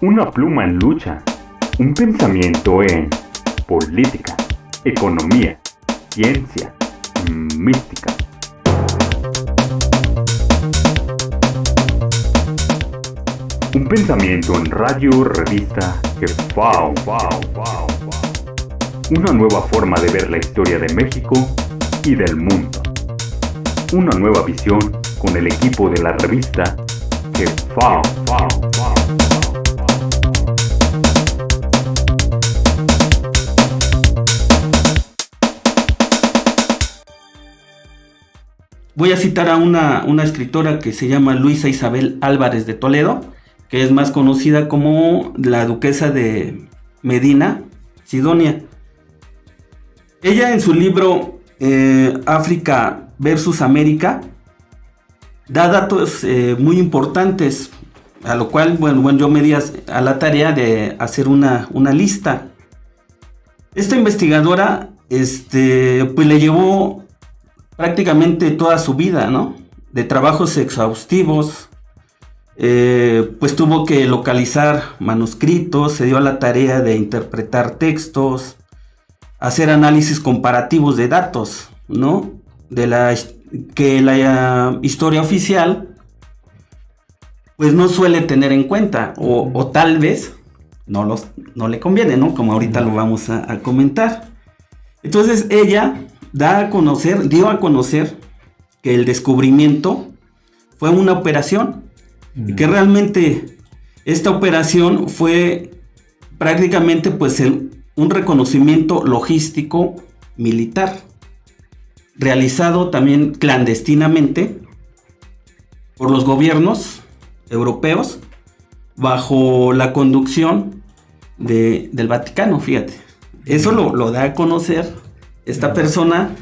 Una pluma en lucha, un pensamiento en política, economía, ciencia, mística. Un pensamiento en radio, revista, Jefao. Una nueva forma de ver la historia de México y del mundo. Una nueva visión con el equipo de la revista Jefao. Voy a citar a una escritora que se llama Luisa Isabel Álvarez de Toledo, que es más conocida como la duquesa de Medina Sidonia. Ella en su libro África versus América da datos muy importantes, a lo cual bueno, yo me di a la tarea de hacer una lista. Esta investigadora pues le llevó prácticamente toda su vida, ¿no? De trabajos exhaustivos, pues tuvo que localizar manuscritos, se dio a la tarea de interpretar textos, hacer análisis comparativos de datos, ¿no? Que la historia oficial pues no suele tener en cuenta, o tal vez no le conviene, ¿no? Como ahorita lo vamos a comentar. Entonces ella dio a conocer que el descubrimiento fue una operación y que realmente esta operación fue prácticamente pues un reconocimiento logístico militar realizado también clandestinamente por los gobiernos europeos bajo la conducción del Vaticano, fíjate. Eso lo da a conocer esta persona,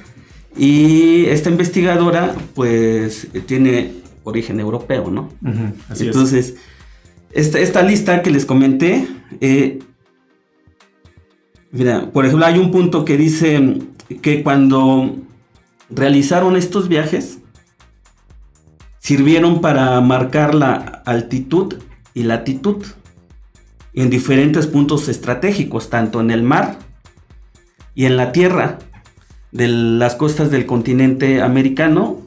y esta investigadora pues tiene origen europeo, ¿no? Así Entonces, esta lista que les comenté, mira, por ejemplo, hay un punto que dice que cuando realizaron estos viajes, sirvieron para marcar la altitud y latitud en diferentes puntos estratégicos, tanto en el mar y en la tierra de las costas del continente americano.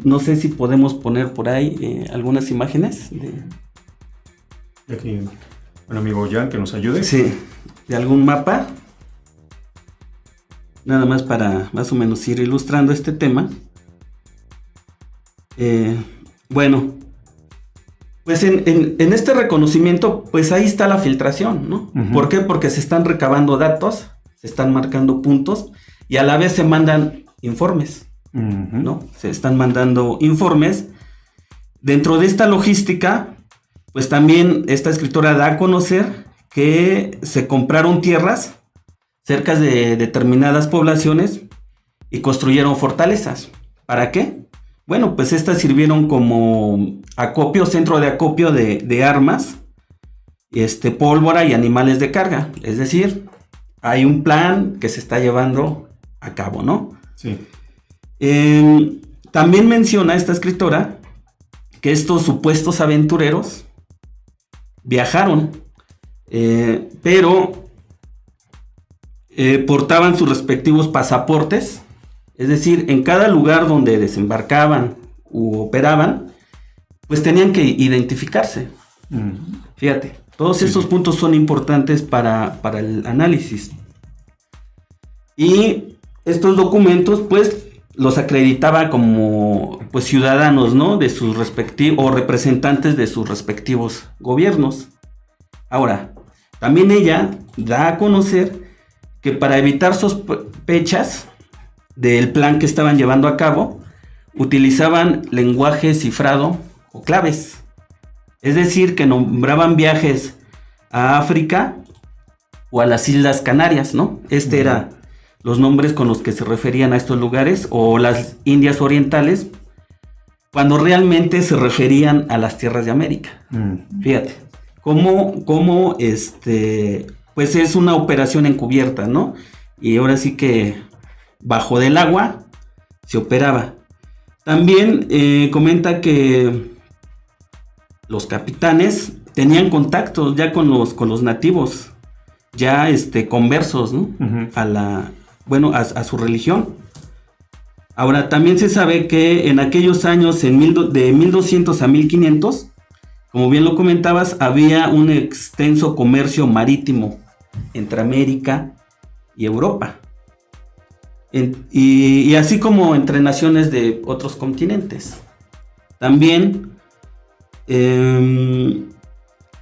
No sé si podemos poner por ahí algunas imágenes Aquí, un amigo Jan que nos ayude. Sí, de algún mapa, nada más para más o menos ir ilustrando este tema. Bueno, pues en este reconocimiento, pues ahí está la filtración, ¿no? ¿Por qué? Porque se están recabando datos, se están marcando puntos, y a la vez se mandan informes, ¿no? Se están mandando informes. Dentro de esta logística, pues también esta escritora da a conocer que se compraron tierras cerca de determinadas poblaciones y construyeron fortalezas. ¿Para qué? Bueno, pues estas sirvieron como acopio, centro de acopio de armas, pólvora y animales de carga. Es decir, hay un plan que se está llevando a cabo, ¿no? Sí. También menciona esta escritora que estos supuestos aventureros viajaron, pero portaban sus respectivos pasaportes. Es decir, en cada lugar donde desembarcaban u operaban, pues tenían que identificarse. Fíjate, todos estos puntos son importantes para el análisis. Y estos documentos, pues, los acreditaba como pues ciudadanos, ¿no? De sus respectivos, o representantes de sus respectivos gobiernos. Ahora, también ella da a conocer que para evitar sospechas del plan que estaban llevando a cabo, utilizaban lenguaje cifrado o claves. Es decir, que nombraban viajes a África o a las Islas Canarias, ¿no? Era los nombres con los que se referían a estos lugares, o las Indias Orientales, cuando realmente se referían a las tierras de América. Fíjate, cómo pues es una operación encubierta, ¿no? Y ahora sí que bajo del agua se operaba. También comenta que los capitanes tenían contactos ya con los nativos, ya conversos, ¿no? Uh-huh. A su religión. Ahora, también se sabe que en aquellos años, de 1200 a 1500, como bien lo comentabas, había un extenso comercio marítimo entre América y Europa. Y así como entre naciones de otros continentes. También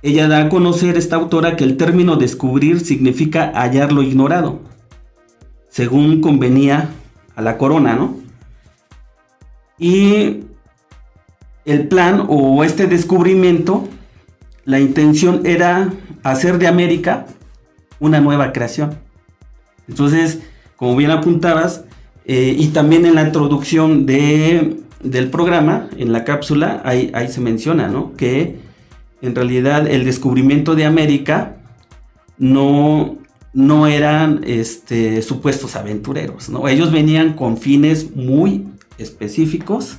ella da a conocer, esta autora, que el término descubrir significa hallar lo ignorado, según convenía a la corona, ¿no? Y el plan o este descubrimiento, la intención era hacer de América una nueva creación. Entonces, como bien apuntabas, y también en la introducción del programa, en la cápsula, ahí se menciona, ¿no? Que en realidad el descubrimiento de América no eran supuestos aventureros, ¿no? Ellos venían con fines muy específicos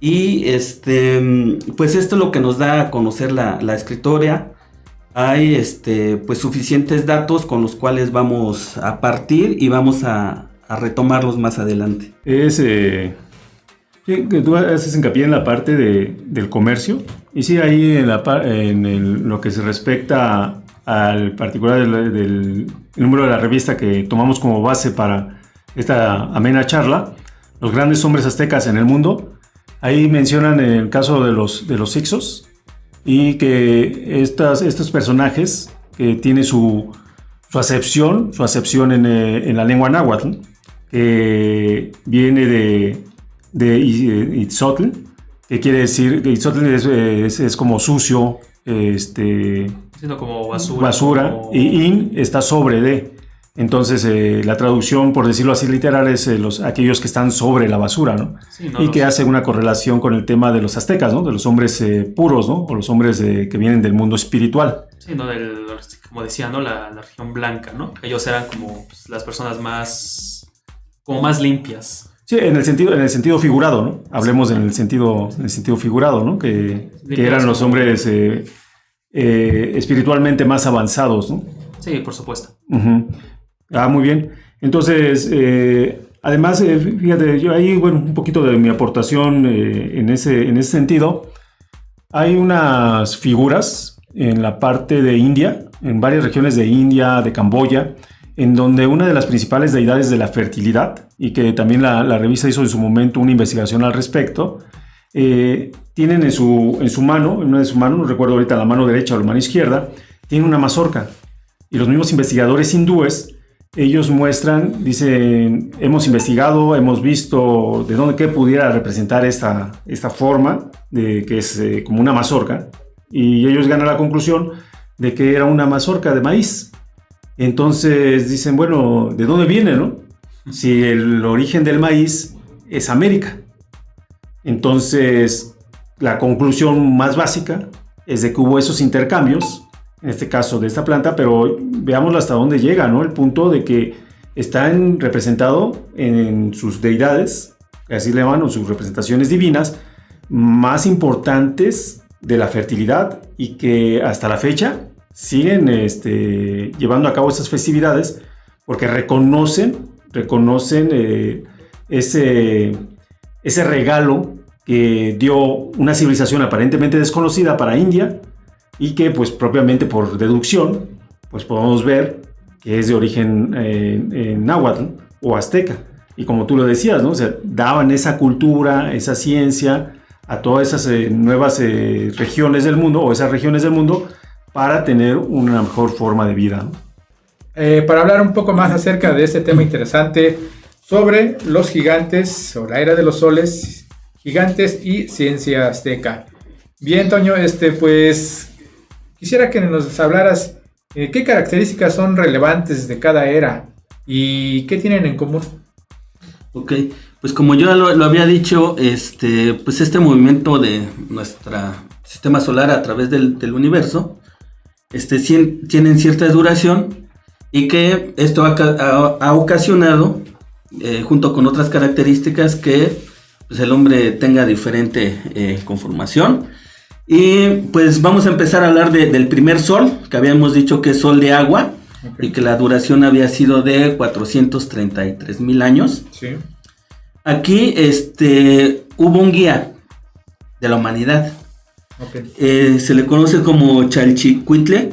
y pues esto es lo que nos da a conocer la escritora. Hay pues suficientes datos con los cuales vamos a partir y vamos a retomarlos más adelante. Sí, que tú haces hincapié en la parte del comercio, y sí, ahí lo que se respecta al particular del número de la revista que tomamos como base para esta amena charla, los grandes hombres aztecas en el mundo. Ahí mencionan el caso de los Hicsos, y que estos personajes que tienen su acepción en la lengua náhuatl, que viene de Itzotl, que quiere decir que Itzotl es como sucio, como basura, como... y in está sobre de. Entonces la traducción, por decirlo así literal, es aquellos que están sobre la basura, ¿no? Sí, y que hace una correlación con el tema de los aztecas, ¿no? De los hombres puros, ¿no? O los hombres que vienen del mundo espiritual. Sí, ¿no? Como decía, ¿no? La región blanca, ¿no? Ellos eran como pues, las personas más limpias. Sí, en el sentido figurado, ¿no? Hablemos en el sentido figurado, ¿no? Que eran los hombres espiritualmente más avanzados, ¿no? Sí, por supuesto. Uh-huh. Muy bien. Entonces, además, fíjate, yo ahí, bueno, un poquito de mi aportación en ese sentido. Hay unas figuras en la parte de India, en varias regiones de India, de Camboya, en donde una de las principales deidades de la fertilidad, y que también la revista hizo en su momento una investigación al respecto, tienen en su mano, en una de sus manos, no recuerdo ahorita la mano derecha o la mano izquierda, tiene una mazorca. Y los mismos investigadores hindúes, ellos muestran, dicen, hemos investigado, hemos visto qué pudiera representar esta forma, que es como una mazorca, y ellos llegan a la conclusión de que era una mazorca de maíz. Entonces dicen, bueno, ¿de dónde viene, no? Si el origen del maíz es América. Entonces, la conclusión más básica es de que hubo esos intercambios, en este caso de esta planta, pero veámoslo hasta dónde llega, ¿no? El punto de que están representados en sus deidades, así le llaman, o sus representaciones divinas, más importantes de la fertilidad, y que hasta la fecha siguen llevando a cabo esas festividades porque reconocen ese regalo que dio una civilización aparentemente desconocida para India, y que pues propiamente por deducción pues podemos ver que es de origen náhuatl o azteca, y como tú lo decías, ¿no? O sea, daban esa cultura, esa ciencia a todas esas nuevas regiones del mundo, o esas regiones del mundo, para tener una mejor forma de vida, ¿no? Para hablar un poco más acerca de este tema interesante sobre los gigantes o la era de los soles, gigantes y ciencia azteca. Bien, Toño, pues quisiera que nos hablaras qué características son relevantes de cada era y qué tienen en común. Ok, pues como yo lo había dicho, pues este movimiento de nuestro sistema solar a través del universo, tienen cierta duración, y que esto ha ocasionado, junto con otras características, que pues, el hombre tenga diferente conformación, Y pues vamos a empezar a hablar del primer sol, que habíamos dicho que es sol de agua, y que la duración había sido de 433,000 años. Sí. Aquí hubo un guía de la humanidad. Ok. Se le conoce como Chalchicuitle,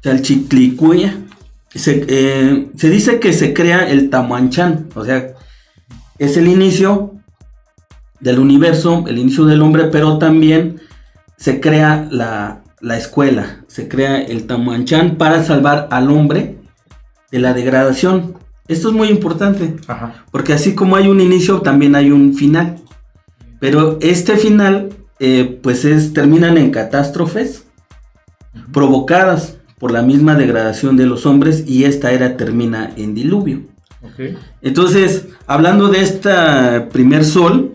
Chalchiclicuya. Se dice que se crea el Tamuanchán, o sea, es el inicio del universo, el inicio del hombre, pero también se crea la escuela, se crea el Tamuanchán para salvar al hombre de la degradación. Esto es muy importante, Ajá. porque así como hay un inicio, también hay un final. Pero este final, terminan en catástrofes provocadas por la misma degradación de los hombres, y esta era termina en diluvio. Ok. Entonces, hablando de este primer sol,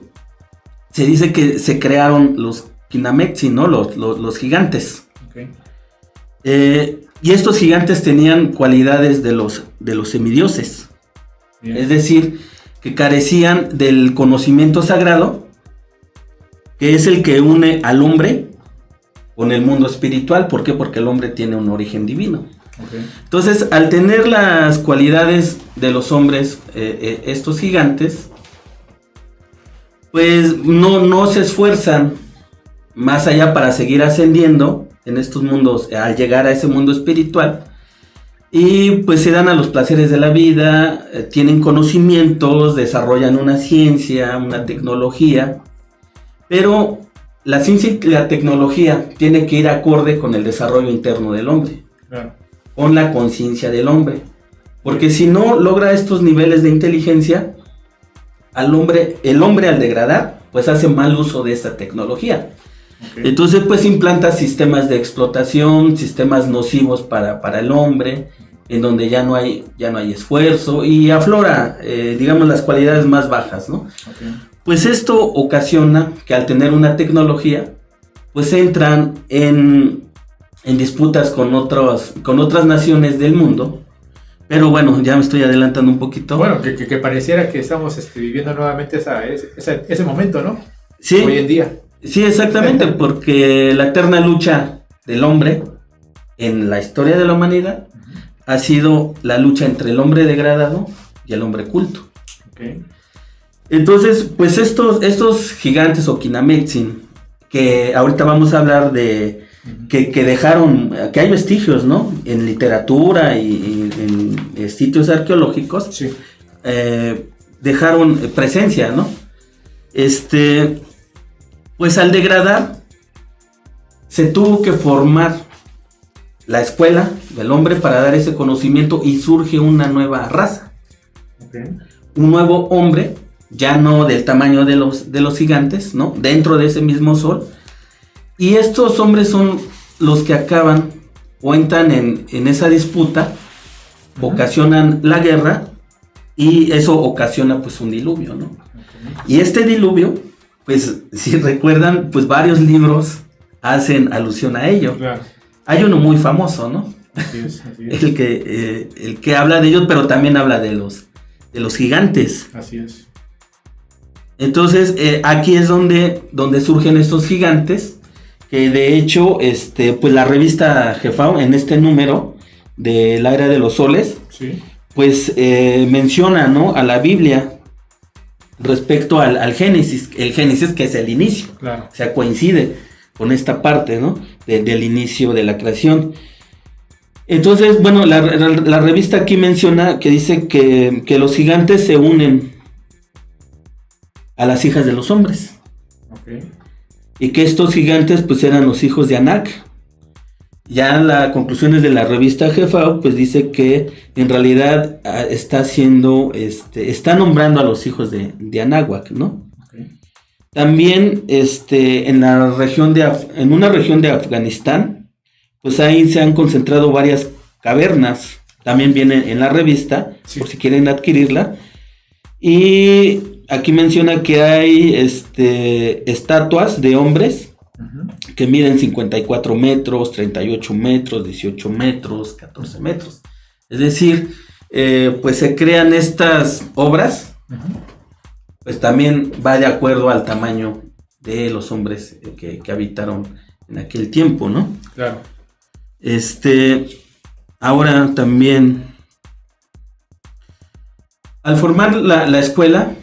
se dice que se crearon los Kinamexin, ¿no? Los gigantes. Ok. Y estos gigantes tenían cualidades de los semidioses. Bien. Es decir, que carecían del conocimiento sagrado, que es el que une al hombre con el mundo espiritual. ¿Por qué? Porque el hombre tiene un origen divino. Ok. Entonces, al tener las cualidades de los hombres, estos gigantes, pues no se esfuerzan más allá para seguir ascendiendo en estos mundos, al llegar a ese mundo espiritual, y pues se dan a los placeres de la vida, tienen conocimientos, desarrollan una ciencia, una tecnología, pero la ciencia y la tecnología tiene que ir acorde con el desarrollo interno del hombre, Claro. con la conciencia del hombre, porque si no logra estos niveles de inteligencia, el hombre al degradar, pues hace mal uso de esta tecnología. Ok. Entonces pues implanta sistemas de explotación, sistemas nocivos para el hombre, en donde ya no hay esfuerzo, y aflora, digamos, las cualidades más bajas, ¿no? Ok. Pues esto ocasiona que al tener una tecnología, pues entran en disputas con otras naciones del mundo. Pero bueno, ya me estoy adelantando un poquito. Bueno, que pareciera que estamos viviendo nuevamente ese momento, ¿no? Sí. Hoy en día. Sí, exactamente, porque la eterna lucha del hombre en la historia de la humanidad ha sido la lucha entre el hombre degradado y el hombre culto. Ok. Entonces, pues estos gigantes o Kinamexin, que ahorita vamos a hablar de que dejaron, que hay vestigios, ¿no? En literatura y en sitios arqueológicos, Sí. dejaron presencia, ¿no? Pues al degradar, se tuvo que formar la escuela del hombre para dar ese conocimiento, y surge una nueva raza, Ok. un nuevo hombre, ya no del tamaño de los gigantes, ¿no? Dentro de ese mismo sol. Y estos hombres son los que acaban o entran en esa disputa, ocasionan la guerra, y eso ocasiona pues un diluvio, ¿no? Y este diluvio, pues si recuerdan, pues varios libros hacen alusión a ello. Claro. Hay uno muy famoso, ¿no? Así es. El que habla de ellos, pero también habla de los gigantes. Así es. Entonces, aquí es donde surgen estos gigantes, que de hecho, pues la revista Jefao, en este número de la Era de los Soles, Sí. pues menciona, ¿no?, a la Biblia respecto al Génesis, el Génesis que es el inicio, Claro. o sea, coincide con esta parte, ¿no?, del inicio de la creación. Entonces, bueno, la revista aquí menciona que dice que los gigantes se unen a las hijas de los hombres, Ok. y que estos gigantes pues eran los hijos de Anak. Ya las conclusiones de la revista Jefao pues dice que en realidad está nombrando a los hijos de Anáhuac, ¿no? Ok. También en una región de Afganistán, pues ahí se han concentrado varias cavernas, también viene en la revista, Sí. por si quieren adquirirla. Y aquí menciona que hay estatuas de hombres Ujú. que miden 54 metros, 38 metros, 18 metros, 14 metros. Es decir, pues se crean estas obras, Ujú. pues también va de acuerdo al tamaño de los hombres que habitaron en aquel tiempo, ¿no? Claro. Ahora también, al formar la escuela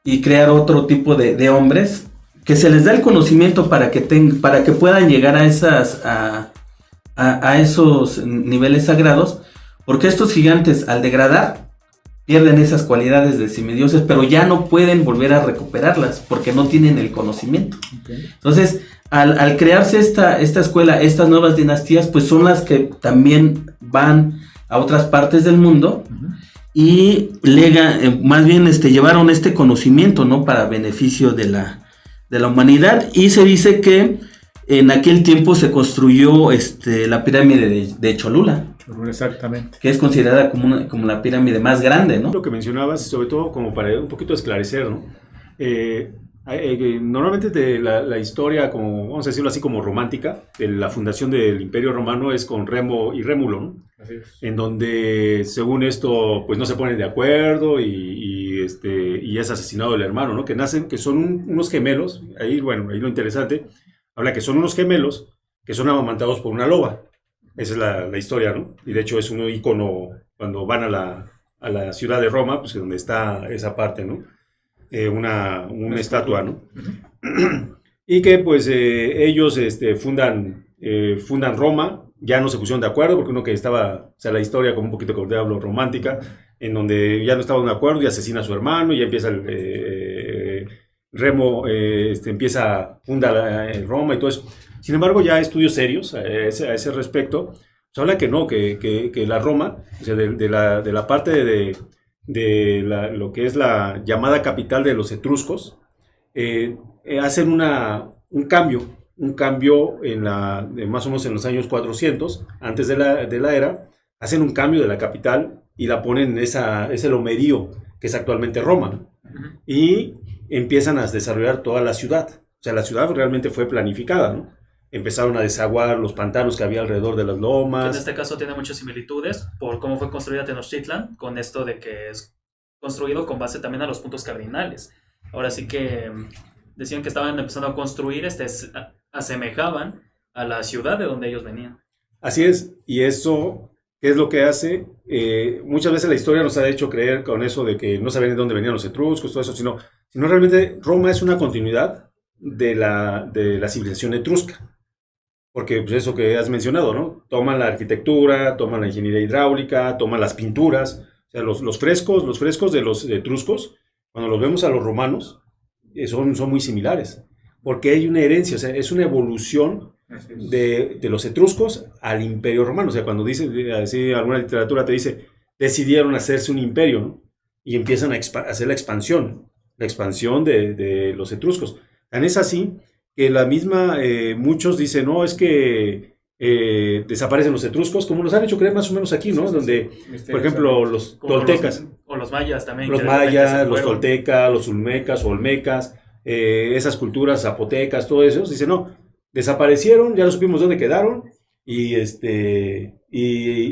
y crear otro tipo de hombres, que se les da el conocimiento para que puedan llegar a esos niveles sagrados, porque estos gigantes, al degradar, pierden esas cualidades de semidioses, pero ya no pueden volver a recuperarlas porque no tienen el conocimiento. Okay. Entonces, al crearse esta escuela, estas nuevas dinastías, pues son las que también van a otras partes del mundo y llevaron este conocimiento, ¿no? Para beneficio de la humanidad. Y se dice que en aquel tiempo se construyó la pirámide de Cholula. Exactamente. Que es considerada como la pirámide más grande, ¿no? Lo que mencionabas, sobre todo como para un poquito esclarecer, ¿no? Normalmente la historia, como vamos a decirlo así, como romántica, de la fundación del Imperio Romano es con Remo y Rémulo, ¿no? Así es. En donde, según esto, pues no se ponen de acuerdo y es asesinado el hermano, ¿no? Que son unos gemelos. Ahí lo interesante, habla que son unos gemelos que son amamantados por una loba. Esa es la historia, ¿no? Y de hecho es un icono cuando van a la ciudad de Roma, pues donde está esa parte, ¿no? Una estatua, ¿no? Y que pues ellos fundan Roma, ya no se pusieron de acuerdo, porque uno que estaba, o sea, la historia como un poquito, como te hablo, romántica, en donde ya no estaban de acuerdo y asesina a su hermano y ya empieza Remo, funda Roma y todo eso. Sin embargo, ya estudios serios a ese respecto, pues habla que no, que la Roma, o sea, de la parte de lo que es la llamada capital de los etruscos, hacen un cambio más o menos en los años 400, antes de la era, hacen un cambio de la capital y la ponen en ese lomerío que es actualmente Roma, ¿no? Y empiezan a desarrollar toda la ciudad. O sea, la ciudad realmente fue planificada, ¿no? Empezaron a desaguar los pantanos que había alrededor de las lomas. En este caso tiene muchas similitudes por cómo fue construida Tenochtitlan, con esto de que es construido con base también a los puntos cardinales. Ahora sí que decían que estaban empezando a construir, asemejaban a la ciudad de donde ellos venían. Así es, y eso, ¿qué es lo que hace? Muchas veces la historia nos ha hecho creer con eso de que no sabían de dónde venían los etruscos, todo eso, sino realmente Roma es una continuidad de la civilización etrusca. Porque pues eso que has mencionado, ¿no? Toman la arquitectura, toman la ingeniería hidráulica, toman las pinturas, o sea, los frescos de los etruscos, cuando los vemos a los romanos, son muy similares, porque hay una herencia, o sea, es una evolución de los etruscos al imperio romano. O sea, cuando así alguna literatura te dice, decidieron hacerse un imperio, ¿no? Y empiezan a hacer la expansión de los etruscos. Tan es así que muchos dicen, no, es que desaparecen los etruscos, como nos han hecho creer más o menos aquí, ¿no? Donde, por ejemplo, los toltecas. O los mayas también. Los mayas, los toltecas, los olmecas, esas culturas zapotecas, todo eso, dicen, no, desaparecieron, ya no supimos dónde quedaron, y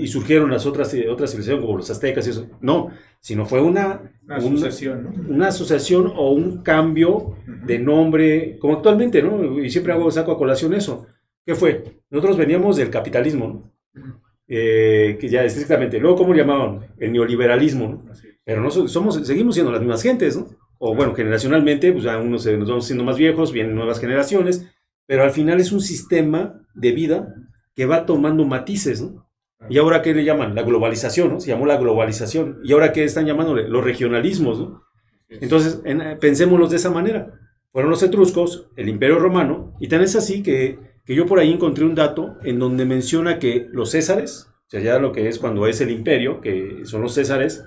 surgieron las otras civilizaciones, como los aztecas y eso. No, sino fue una asociación, ¿no? Una asociación o un cambio de nombre, como actualmente, ¿no? Y siempre saco a colación eso. ¿Qué fue? Nosotros veníamos del capitalismo, ¿no? Que ya estrictamente, luego, ¿cómo lo llamaban? El neoliberalismo, ¿no? Pero no seguimos siendo las mismas gentes, ¿no? O bueno, generacionalmente, pues ya nos vamos siendo más viejos, vienen nuevas generaciones, pero al final es un sistema de vida que va tomando matices, ¿no? ¿Y ahora qué le llaman? La globalización, ¿no? Se llamó la globalización. ¿Y ahora qué están llamándole? Los regionalismos, ¿no? Entonces, pensémoslos de esa manera. Fueron los etruscos, el Imperio Romano, y tan es así que yo por ahí encontré un dato en donde menciona que los césares, o sea, ya lo que es cuando es el imperio, que son los césares,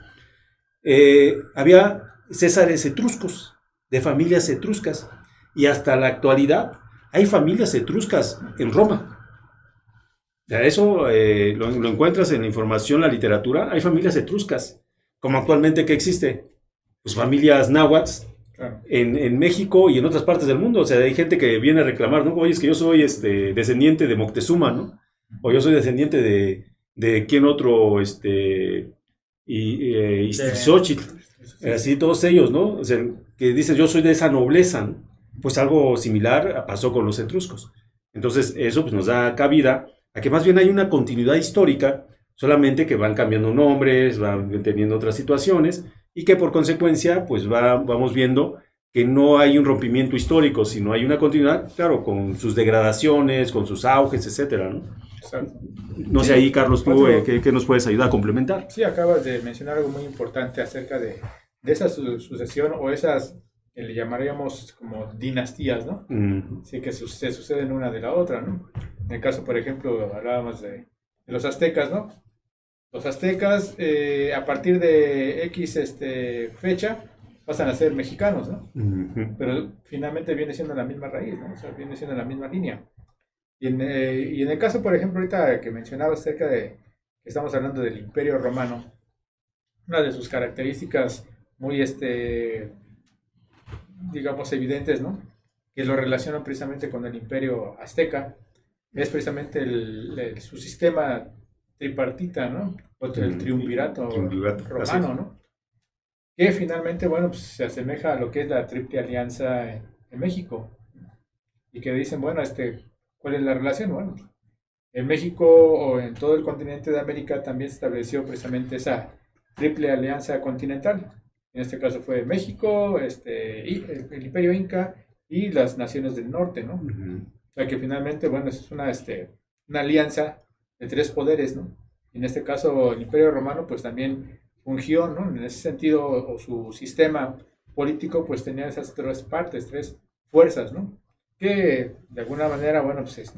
había césares etruscos, de familias etruscas, y hasta la actualidad hay familias etruscas en Roma. O sea, eso lo encuentras en la información, la literatura. Hay familias etruscas, como actualmente que existe, pues familias náhuatl, claro, en México y en otras partes del mundo. O sea, hay gente que viene a reclamar, ¿no? Oye, es que yo soy descendiente de Moctezuma, ¿no? O yo soy descendiente de quién otro, Iztaccíhuatl. Así todos ellos, ¿no? O sea, que dices, yo soy de esa nobleza, ¿no? pues algo similar pasó con los etruscos. Entonces eso pues, nos da cabida a que más bien hay una continuidad histórica, solamente que van cambiando nombres, van teniendo otras situaciones, y que por consecuencia pues vamos viendo que no hay un rompimiento histórico, sino hay una continuidad, claro, con sus degradaciones, con sus auges, etcétera, ¿no? Exacto. No sé ahí, Carlos, tú, ¿qué nos puedes ayudar a complementar? Sí, acabas de mencionar algo muy importante acerca de esa sucesión o esas que le llamaríamos como dinastías, ¿no? Sí, que se suceden una de la otra, ¿no? En el caso, por ejemplo, hablábamos de los aztecas, ¿no? Los aztecas, a partir de X fecha, pasan a ser mexicanos, ¿no? Pero finalmente viene siendo la misma raíz, ¿no? O sea, viene siendo la misma línea. Y en el caso, por ejemplo, ahorita que mencionaba acerca de que estamos hablando del Imperio Romano, una de sus características muy, digamos, evidentes, ¿no? Que lo relacionan precisamente con el Imperio Azteca, es precisamente su sistema tripartita, ¿no? O el triunvirato romano, ¿no? Que finalmente, bueno, pues se asemeja a lo que es la Triple Alianza en México. Y que dicen, bueno, ¿cuál es la relación? Bueno, en México o en todo el continente de América también se estableció precisamente esa Triple Alianza Continental. En este caso fue México, y el Imperio Inca y las naciones del norte, ¿no? O sea que finalmente, bueno, es una alianza de tres poderes, ¿no? En este caso, el Imperio Romano, pues también fungió, ¿no? En ese sentido, o su sistema político, pues tenía esas tres partes, tres fuerzas, ¿no? Que de alguna manera, bueno, pues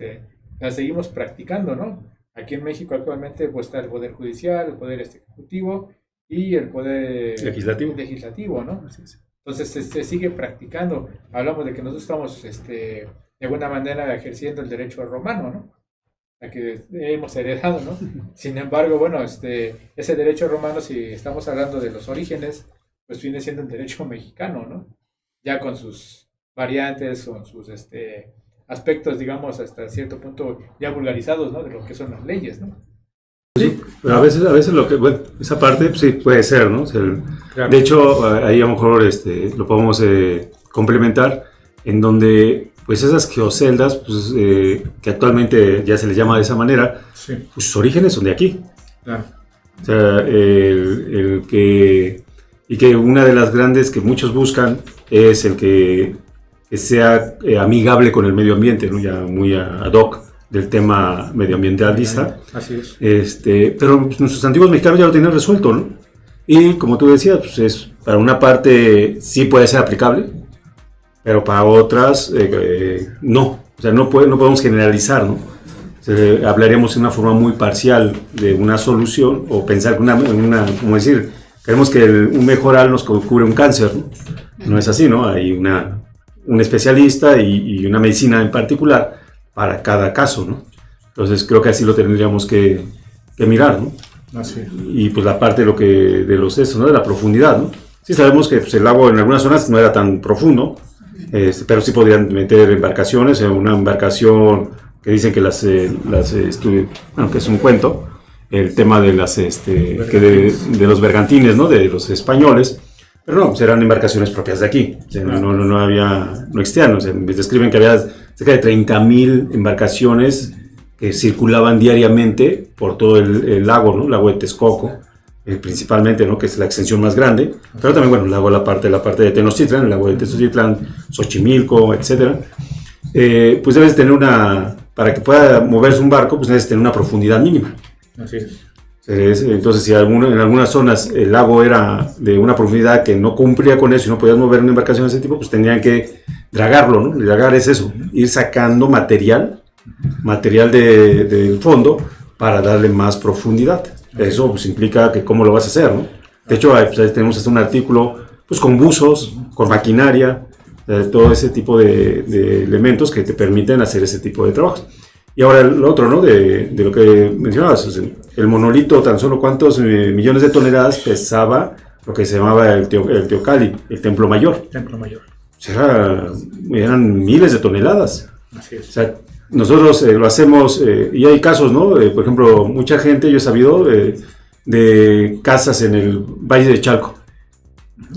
las seguimos practicando, ¿no? Aquí en México actualmente, pues está el Poder Judicial, el Poder Ejecutivo y el Poder Legislativo, ¿no? Entonces se sigue practicando. Hablamos de que nosotros estamos, de alguna manera, ejerciendo el derecho romano, ¿no? La que hemos heredado, ¿no? Sin embargo, bueno, ese derecho romano, si estamos hablando de los orígenes, pues viene siendo el derecho mexicano, ¿no? Ya con sus variantes, con sus aspectos, digamos, hasta cierto punto ya vulgarizados, ¿no? De lo que son las leyes, ¿no? Sí, pero a veces lo que, bueno, esa parte sí puede ser, ¿no? O sea, Claro. De hecho, ahí a lo mejor lo podemos complementar, en donde pues esas geoceldas, pues, que actualmente ya se les llama de esa manera, Sí, pues sus orígenes son de aquí. claro. O sea, y que una de las grandes que muchos buscan es el que sea amigable con el medio ambiente, ¿no? Ya muy ad hoc del tema medioambientalista. Así es. Pero pues, nuestros antiguos mexicanos ya lo tenían resuelto, ¿no? Y como tú decías, pues para una parte sí puede ser aplicable, pero para otras no. O sea, no podemos generalizar, ¿no? Hablaríamos de una forma muy parcial de una solución, o pensar que como decir, queremos que un mejoral nos cure un cáncer, ¿no? No es así, ¿no? Hay un especialista y una medicina en particular para cada caso, ¿no? Entonces creo que así lo tendríamos que mirar, ¿no? Así es. Y pues la parte de los ¿no? De la profundidad, ¿no? Sí sabemos que pues, el lago en algunas zonas no era tan profundo, pero sí podrían meter embarcaciones, una embarcación que dicen que bueno, que es un cuento, el tema de de los bergantines, ¿no? De los españoles, pero no, pues eran embarcaciones propias de aquí, o sea, no existían, o sea, me describen que había cerca de 30,000 embarcaciones que circulaban diariamente por todo el lago, ¿no? El lago de Texcoco, principalmente, ¿no? Que es la extensión más grande, pero también, bueno, el lago, la parte de Tenochtitlan, el lago de Tenochtitlan, Xochimilco, etcétera. Pues debes tener para que pueda moverse un barco, pues debes tener una profundidad mínima. Así es. Entonces, si en algunas zonas el lago era de una profundidad que no cumplía con eso y no podías mover una embarcación de ese tipo, pues tenían que dragarlo, ¿no? Dragar es eso, ir sacando material del fondo para darle más profundidad. Eso pues, implica que cómo lo vas a hacer, ¿no? De hecho, pues, tenemos hasta un artículo pues, con buzos, con maquinaria, todo ese tipo de elementos que te permiten hacer ese tipo de trabajos. Y ahora lo otro, ¿no? De lo que mencionabas, o sea, el monolito, tan solo cuántos millones de toneladas pesaba lo que se llamaba el Teocalli, el Templo Mayor. Templo Mayor. O sea, eran miles de toneladas. Así es. O sea, nosotros lo hacemos, y hay casos, ¿no? Por ejemplo, mucha gente, yo he sabido, de casas en el Valle de Chalco,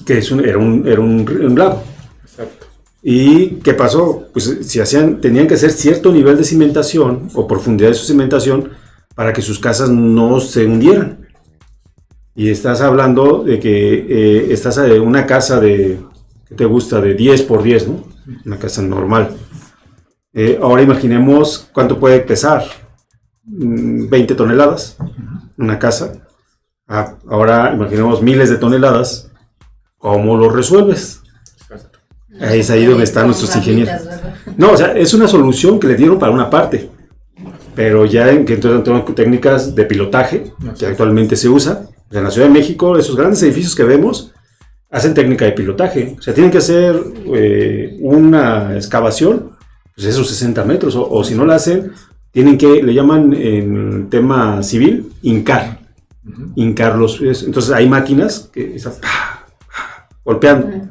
que era un lago. Exacto. ¿Y qué pasó? Pues si tenían que hacer cierto nivel de cimentación o profundidad de su cimentación para que sus casas no se hundieran. Y estás hablando de que estás en una casa de, ¿qué te gusta? De 10 por 10, ¿no? Una casa normal. Ahora imaginemos cuánto puede pesar. 20 toneladas, una casa. Ahora imaginemos miles de toneladas. ¿Cómo lo resuelves? Es ahí donde están nuestros ingenieros. No, o sea, es una solución que le dieron para una parte. Pero ya que entonces técnicas de pilotaje que actualmente se usa. En la Ciudad de México, esos grandes edificios que vemos hacen técnica de pilotaje. O sea, tienen que hacer una excavación, pues esos 60 metros, o si no la hacen, tienen que, le llaman en tema civil, hincar. Hincarlos. Entonces hay máquinas que están golpeando.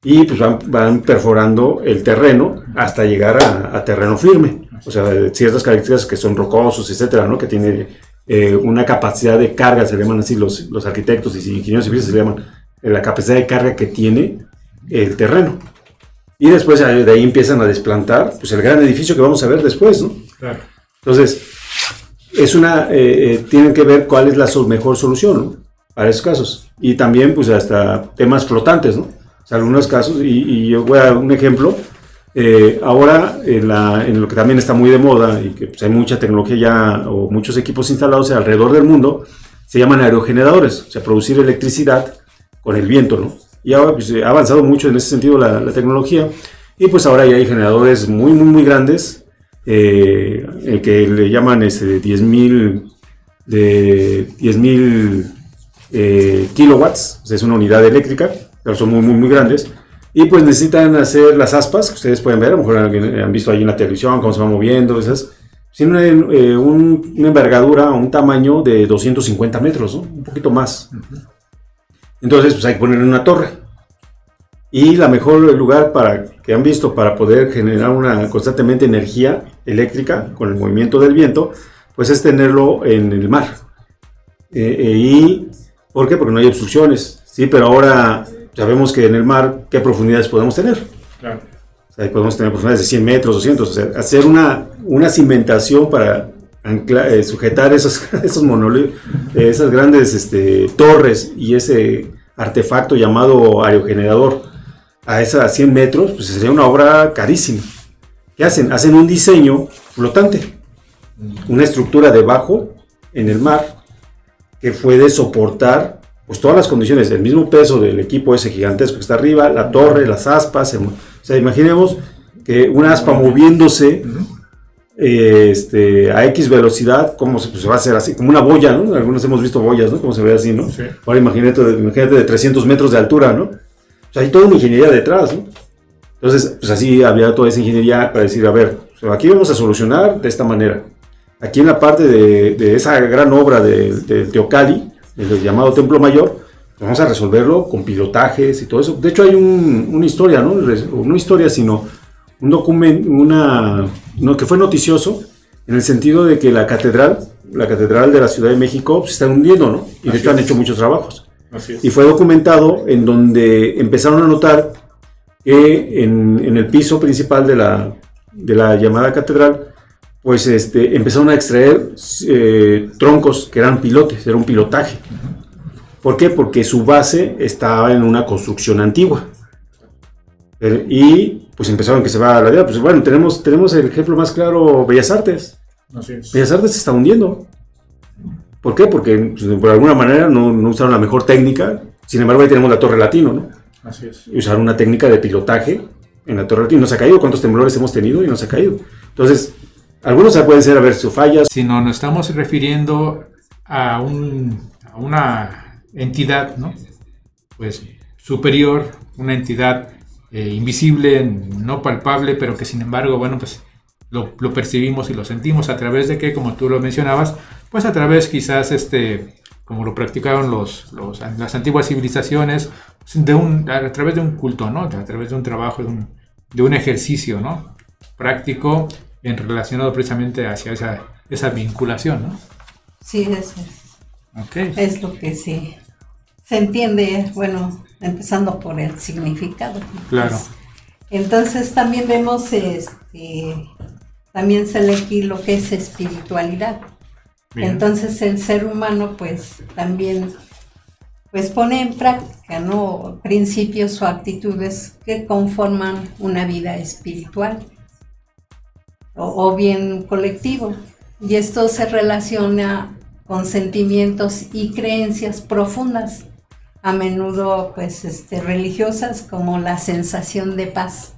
Y pues van perforando el terreno hasta llegar a terreno firme. O sea, ciertas características que son rocosos, etcétera, ¿no? Que tiene una capacidad de carga, se le llaman así los arquitectos y ingenieros civiles, se le llaman la capacidad de carga que tiene el terreno. Y después de ahí empiezan a desplantar pues el gran edificio que vamos a ver después, ¿no? Claro. Entonces, tienen que ver cuál es la mejor solución, ¿no? Para esos casos. Y también, pues, hasta temas flotantes, ¿no? O sea, algunos casos, y yo voy a dar un ejemplo. Ahora, en lo que también está muy de moda y que pues, hay mucha tecnología ya o muchos equipos instalados alrededor del mundo, se llaman aerogeneradores, o sea, producir electricidad con el viento, ¿no? Y ahora pues, ha avanzado mucho en ese sentido la tecnología, y pues ahora ya hay generadores muy, muy, muy grandes, que le llaman 10.000 kilowatts, o sea, es una unidad eléctrica, pero son muy, muy, muy grandes. Y pues necesitan hacer las aspas, que ustedes pueden ver, a lo mejor han visto ahí en la televisión cómo se van moviendo, esas. Tienen una envergadura, un tamaño de 250 metros, ¿no? Un poquito más. Entonces, pues hay que ponerle una torre. Y la mejor lugar que han visto para poder generar constantemente energía eléctrica con el movimiento del viento, pues es tenerlo en el mar. ¿Y por qué? Porque no hay obstrucciones, ¿sí? Pero ahora sabemos que en el mar, ¿qué profundidades podemos tener? Claro. O sea, podemos tener profundidades de 100 metros, 200, o sea, hacer una cimentación para sujetar esos monolitos, esas grandes torres y ese artefacto llamado aerogenerador a 100 metros, pues sería una obra carísima. ¿Qué hacen? Hacen un diseño flotante, una estructura debajo en el mar que puede soportar pues todas las condiciones, el mismo peso del equipo ese gigantesco que está arriba, la torre, las aspas, o sea, imaginemos que una aspa moviéndose a X velocidad, como se va a hacer así, como una boya, ¿no? Algunos hemos visto boyas, ¿no? Como se ve así, ¿no? Sí. Ahora imagínate de 300 metros de altura, ¿no? O sea, hay toda una ingeniería detrás, ¿no? Entonces, pues así había toda esa ingeniería para decir, a ver, aquí vamos a solucionar de esta manera. Aquí en la parte de esa gran obra de Teocalli, el llamado Templo Mayor, vamos a resolverlo con pilotajes y todo eso. De hecho, hay una historia, ¿no? No historia, sino un documento, no, que fue noticioso, en el sentido de que la catedral de la Ciudad de México se está hundiendo, ¿no? Y de hecho han hecho muchos trabajos. Así es. Y fue documentado en donde empezaron a notar que en el piso principal de la llamada catedral, pues empezaron a extraer troncos que eran pilotes, era un pilotaje. ¿Por qué? Porque su base estaba en una construcción antigua. Y pues empezaron que se va a la idea. Pues bueno, tenemos el ejemplo más claro, Bellas Artes. Así es. Bellas Artes se está hundiendo. ¿Por qué? Porque pues, por alguna manera no usaron la mejor técnica. Sin embargo, ahí tenemos la Torre Latino, ¿no? Así es. Y usaron una técnica de pilotaje en la Torre Latino. No se ha caído. ¿Cuántos temblores hemos tenido y no se ha caído? Entonces, algunos pueden ser, a ver, sus fallas. Si no nos estamos refiriendo a una entidad, ¿no? Pues superior, una entidad invisible, no palpable, pero que sin embargo, bueno, pues lo percibimos y lo sentimos a través de que, como tú lo mencionabas, pues a través quizás, como lo practicaron las antiguas civilizaciones, a través de un culto, ¿no? A través de un trabajo, de un ejercicio, ¿no? Práctico, relacionado precisamente hacia esa vinculación, ¿no? Sí, eso es. Okay. Es lo que sí se entiende, bueno, empezando por el significado. Claro. Entonces también vemos, también sale aquí lo que es espiritualidad. Bien. Entonces el ser humano pues también pues pone en práctica, ¿no?, principios o actitudes que conforman una vida espiritual o bien colectivo. Y esto se relaciona con sentimientos y creencias profundas, a menudo pues religiosas, como la sensación de paz.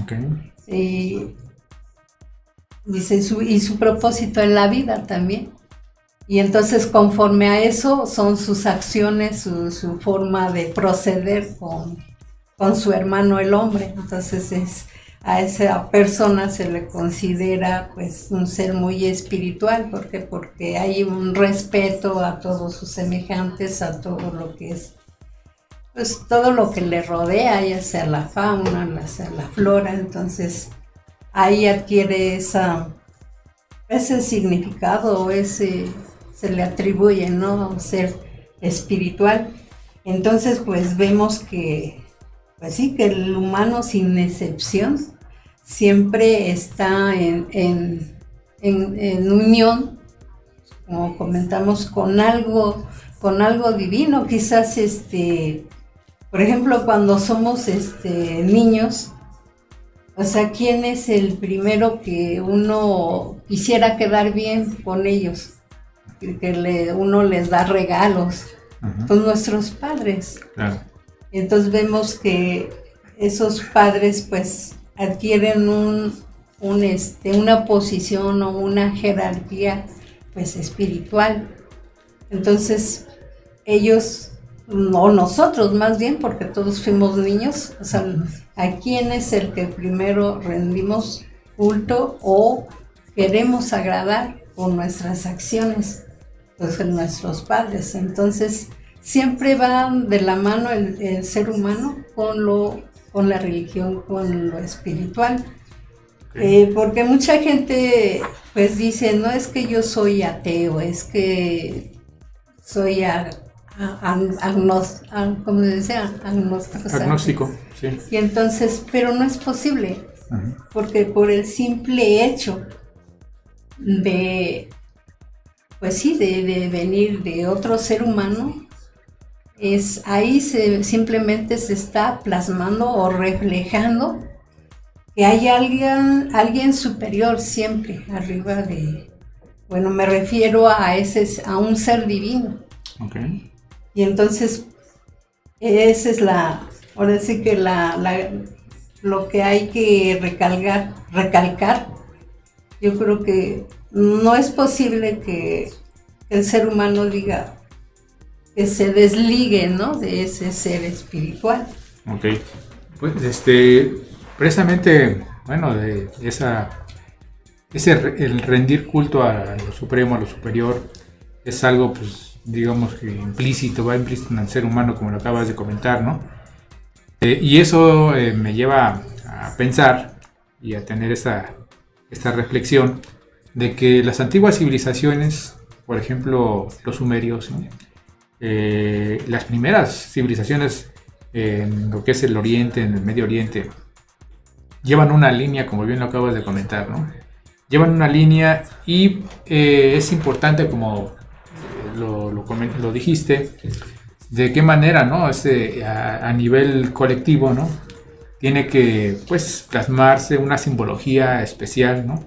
Okay. Dice su propósito en la vida también. Y entonces conforme a eso son sus acciones, su forma de proceder con su hermano el hombre. Entonces a esa persona se le considera pues un ser muy espiritual. ¿Por qué? Porque hay un respeto a todos sus semejantes, a todo lo que es, pues todo lo que le rodea, ya sea la fauna, ya sea la flora. Entonces ahí adquiere ese significado, se le atribuye, ¿no?, ser espiritual. Entonces pues vemos que, pues sí, que el humano sin excepción siempre está en unión, como comentamos, con algo divino. Quizás por ejemplo, cuando somos niños, o sea, ¿quién es el primero que uno quisiera quedar bien con ellos? Que uno les da regalos. Ajá. Pues nuestros padres. Claro. Entonces vemos que esos padres pues adquieren una posición o una jerarquía pues espiritual. Entonces ellos, o nosotros más bien, porque todos fuimos niños, o sea, ¿a quién es el que primero rendimos culto o queremos agradar con nuestras acciones? Pues nuestros padres. Entonces siempre van de la mano el ser humano con la religión, con lo espiritual. Porque mucha gente pues dice, no, es que yo soy ateo, es que soy ¿cómo se dice? Agnóstico, sí. Y entonces, pero no es posible, Ajá. porque por el simple hecho de, pues sí, de venir de otro ser humano, ahí simplemente se está plasmando o reflejando que hay alguien superior siempre arriba bueno, me refiero a un ser divino. Okay. Y entonces esa es ahora sí que lo que hay que recalcar. Yo creo que no es posible que el ser humano diga que se desligue, ¿no?, de ese ser espiritual. Ok. Pues precisamente, bueno, de el rendir culto a lo supremo, a lo superior, es algo, pues, digamos que implícito, va implícito en el ser humano, como lo acabas de comentar, ¿no? Y eso me lleva a pensar y a tener esta reflexión de que las antiguas civilizaciones, por ejemplo, los sumerios, ¿no?, las primeras civilizaciones en lo que es el Oriente, en el Medio Oriente, llevan una línea, como bien lo acabas de comentar, ¿no? Llevan una línea y es importante, como lo dijiste, de qué manera, ¿no?, a nivel colectivo, ¿no?, tiene que, pues, plasmarse una simbología especial, ¿no?,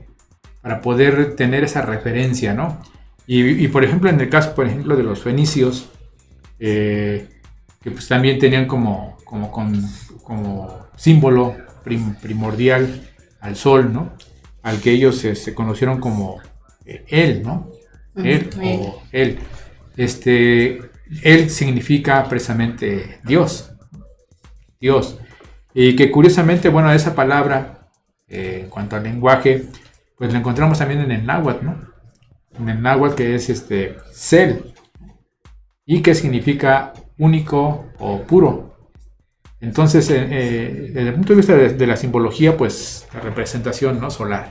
para poder tener esa referencia, ¿no? Y por ejemplo, en el caso, por ejemplo, de los fenicios, que pues también tenían como símbolo primordial al sol, ¿no?, al que ellos se conocieron como él, ¿no? Él o él. Él significa precisamente Dios. Y que curiosamente, bueno, esa palabra, en cuanto al lenguaje, pues la encontramos también en el náhuatl, ¿no? En el náhuatl, que es Sel, y que significa único o puro. Entonces, desde el punto de vista de la simbología, pues la representación, ¿no?, solar.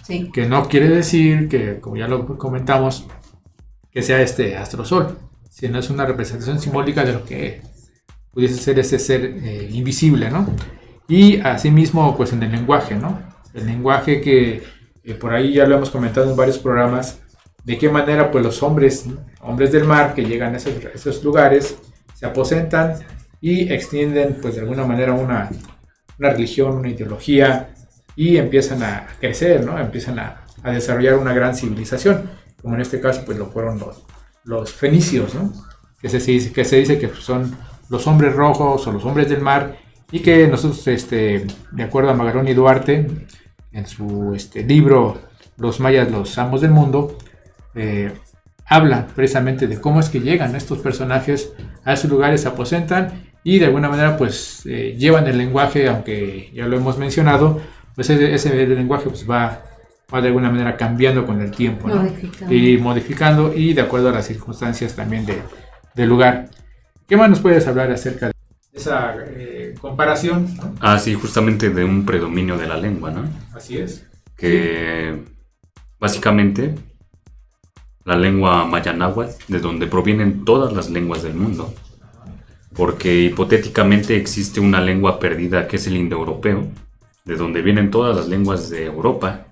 Sí. Que no quiere decir que, como ya lo comentamos, que sea astrosol, sino es una representación simbólica de lo que pudiese ser ese ser invisible, ¿no? y asimismo pues en el lenguaje, ¿no? El lenguaje que por ahí ya lo hemos comentado en varios programas, de qué manera pues los hombres, ¿no? Hombres del mar que llegan a esos lugares, se aposentan y extienden pues de alguna manera una religión, una ideología, y empiezan a crecer, ¿no? Empiezan a desarrollar una gran civilización, como en este caso pues lo fueron los fenicios, ¿no? Que se dice que son los hombres rojos o los hombres del mar, y que nosotros, de acuerdo a Magalón y Duarte, en su libro Los mayas, los amos del mundo, habla precisamente de cómo es que llegan estos personajes a esos lugares, se aposentan y de alguna manera pues llevan el lenguaje, aunque ya lo hemos mencionado, pues ese lenguaje pues va de alguna manera cambiando con el tiempo, ¿no? Modificando y de acuerdo a las circunstancias también del lugar. ¿Qué más nos puedes hablar acerca de esa comparación, ¿no? Sí, justamente de un predominio de la lengua, ¿no? Así es. Que básicamente la lengua maya náhuatl, de donde provienen todas las lenguas del mundo, porque hipotéticamente existe una lengua perdida que es el indoeuropeo, de donde vienen todas las lenguas de Europa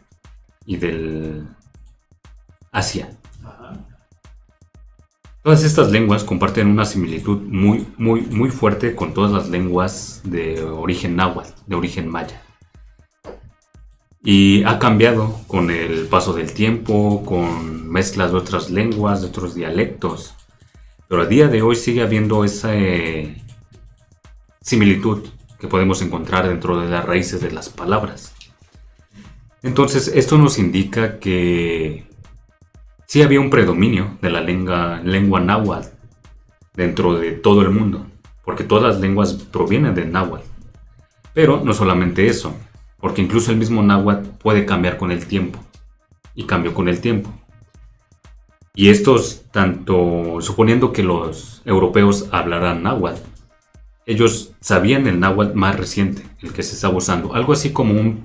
y del Asia. Todas estas lenguas comparten una similitud muy fuerte con todas las lenguas de origen náhuatl, de origen maya. Y ha cambiado con el paso del tiempo, con mezclas de otras lenguas, de otros dialectos. Pero a día de hoy sigue habiendo esa similitud que podemos encontrar dentro de las raíces de las palabras. Entonces, esto nos indica que sí había un predominio de la lengua náhuatl dentro de todo el mundo, porque todas las lenguas provienen del náhuatl. Pero no solamente eso, porque incluso el mismo náhuatl puede cambiar con el tiempo, y cambió con el tiempo. Y estos, tanto suponiendo que los europeos hablaran náhuatl, ellos sabían el náhuatl más reciente, el que se estaba usando, algo así como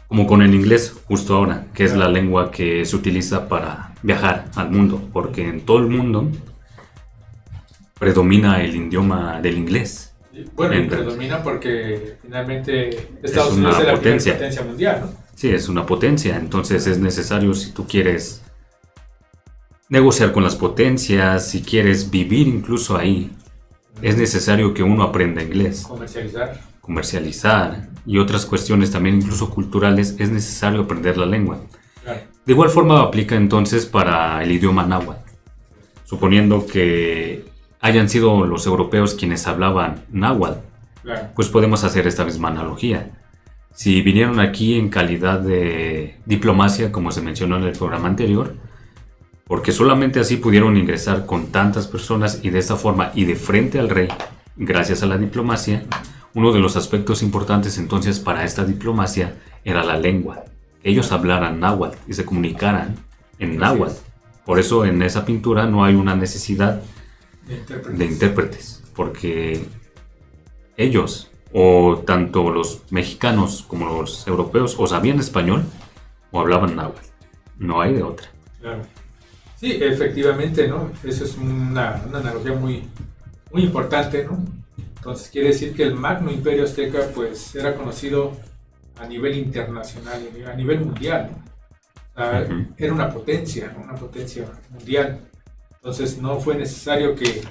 como con el inglés justo ahora, que es la lengua que se utiliza para viajar al mundo, porque en todo el mundo predomina el idioma del inglés. Bueno, y predomina porque finalmente Estados Unidos es la primera potencia mundial, ¿no? Sí, es una potencia, entonces es necesario, si tú quieres negociar con las potencias, si quieres vivir incluso ahí, es necesario que uno aprenda inglés. Comercializar y otras cuestiones también incluso culturales, es necesario aprender la lengua. Claro. De igual forma aplica entonces para el idioma náhuatl. Suponiendo que hayan sido los europeos quienes hablaban náhuatl, claro, pues podemos hacer esta misma analogía. Si vinieron aquí en calidad de diplomacia, como se mencionó en el programa anterior, porque solamente así pudieron ingresar con tantas personas y de esta forma y de frente al rey, gracias a la diplomacia, uno de los aspectos importantes entonces para esta diplomacia era la lengua. Ellos hablaran náhuatl y se comunicaran en náhuatl. Por eso en esa pintura no hay una necesidad de intérpretes, porque ellos, o tanto los mexicanos como los europeos, o sabían español o hablaban náhuatl. No hay de otra. Claro. Sí, efectivamente, ¿no? Eso es una analogía muy importante, ¿no? Entonces quiere decir que el Magno Imperio Azteca pues era conocido a nivel internacional, a nivel mundial, ¿no? O sea, era una potencia, ¿no? Una potencia mundial. Entonces no fue necesario que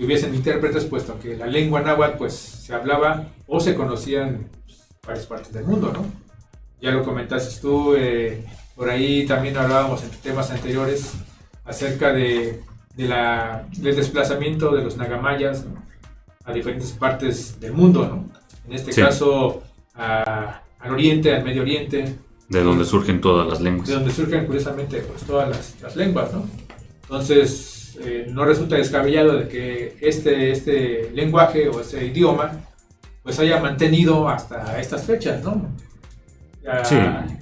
hubiesen intérpretes, puesto que la lengua náhuatl pues se hablaba o se conocía en varias partes del mundo, ¿no? Ya lo comentaste tú, por ahí también hablábamos en temas anteriores acerca del desplazamiento de los nagamayas, ¿no?, a diferentes partes del mundo, ¿no? En este caso al oriente, al Medio Oriente. De donde surgen todas las lenguas. De donde surgen curiosamente pues todas las lenguas, ¿no? Entonces no resulta descabellado de que este lenguaje o ese idioma pues haya mantenido hasta estas fechas, ¿no?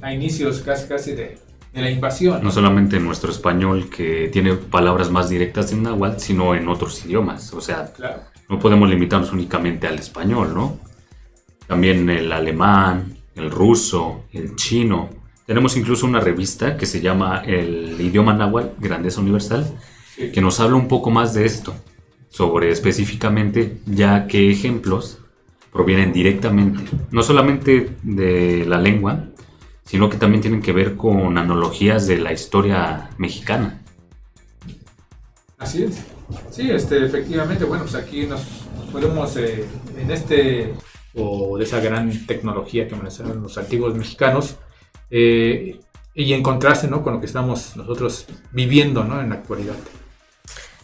A inicios casi de la invasión, ¿no? No solamente en nuestro español, que tiene palabras más directas en náhuatl, sino en otros idiomas. O sea, claro, no podemos limitarnos únicamente al español, ¿no? También el alemán, el ruso, el chino. Tenemos incluso una revista que se llama El idioma náhuatl, Grandeza Universal, que nos habla un poco más de esto. sobre específicamente ya qué ejemplos provienen directamente, no solamente de la lengua, sino que también tienen que ver con analogías de la historia mexicana. Así es. Sí, efectivamente, bueno, pues aquí nos podemos, o de esa gran tecnología que manejaron los antiguos mexicanos, y en contraste, ¿no?, con lo que estamos nosotros viviendo, ¿no?, en la actualidad.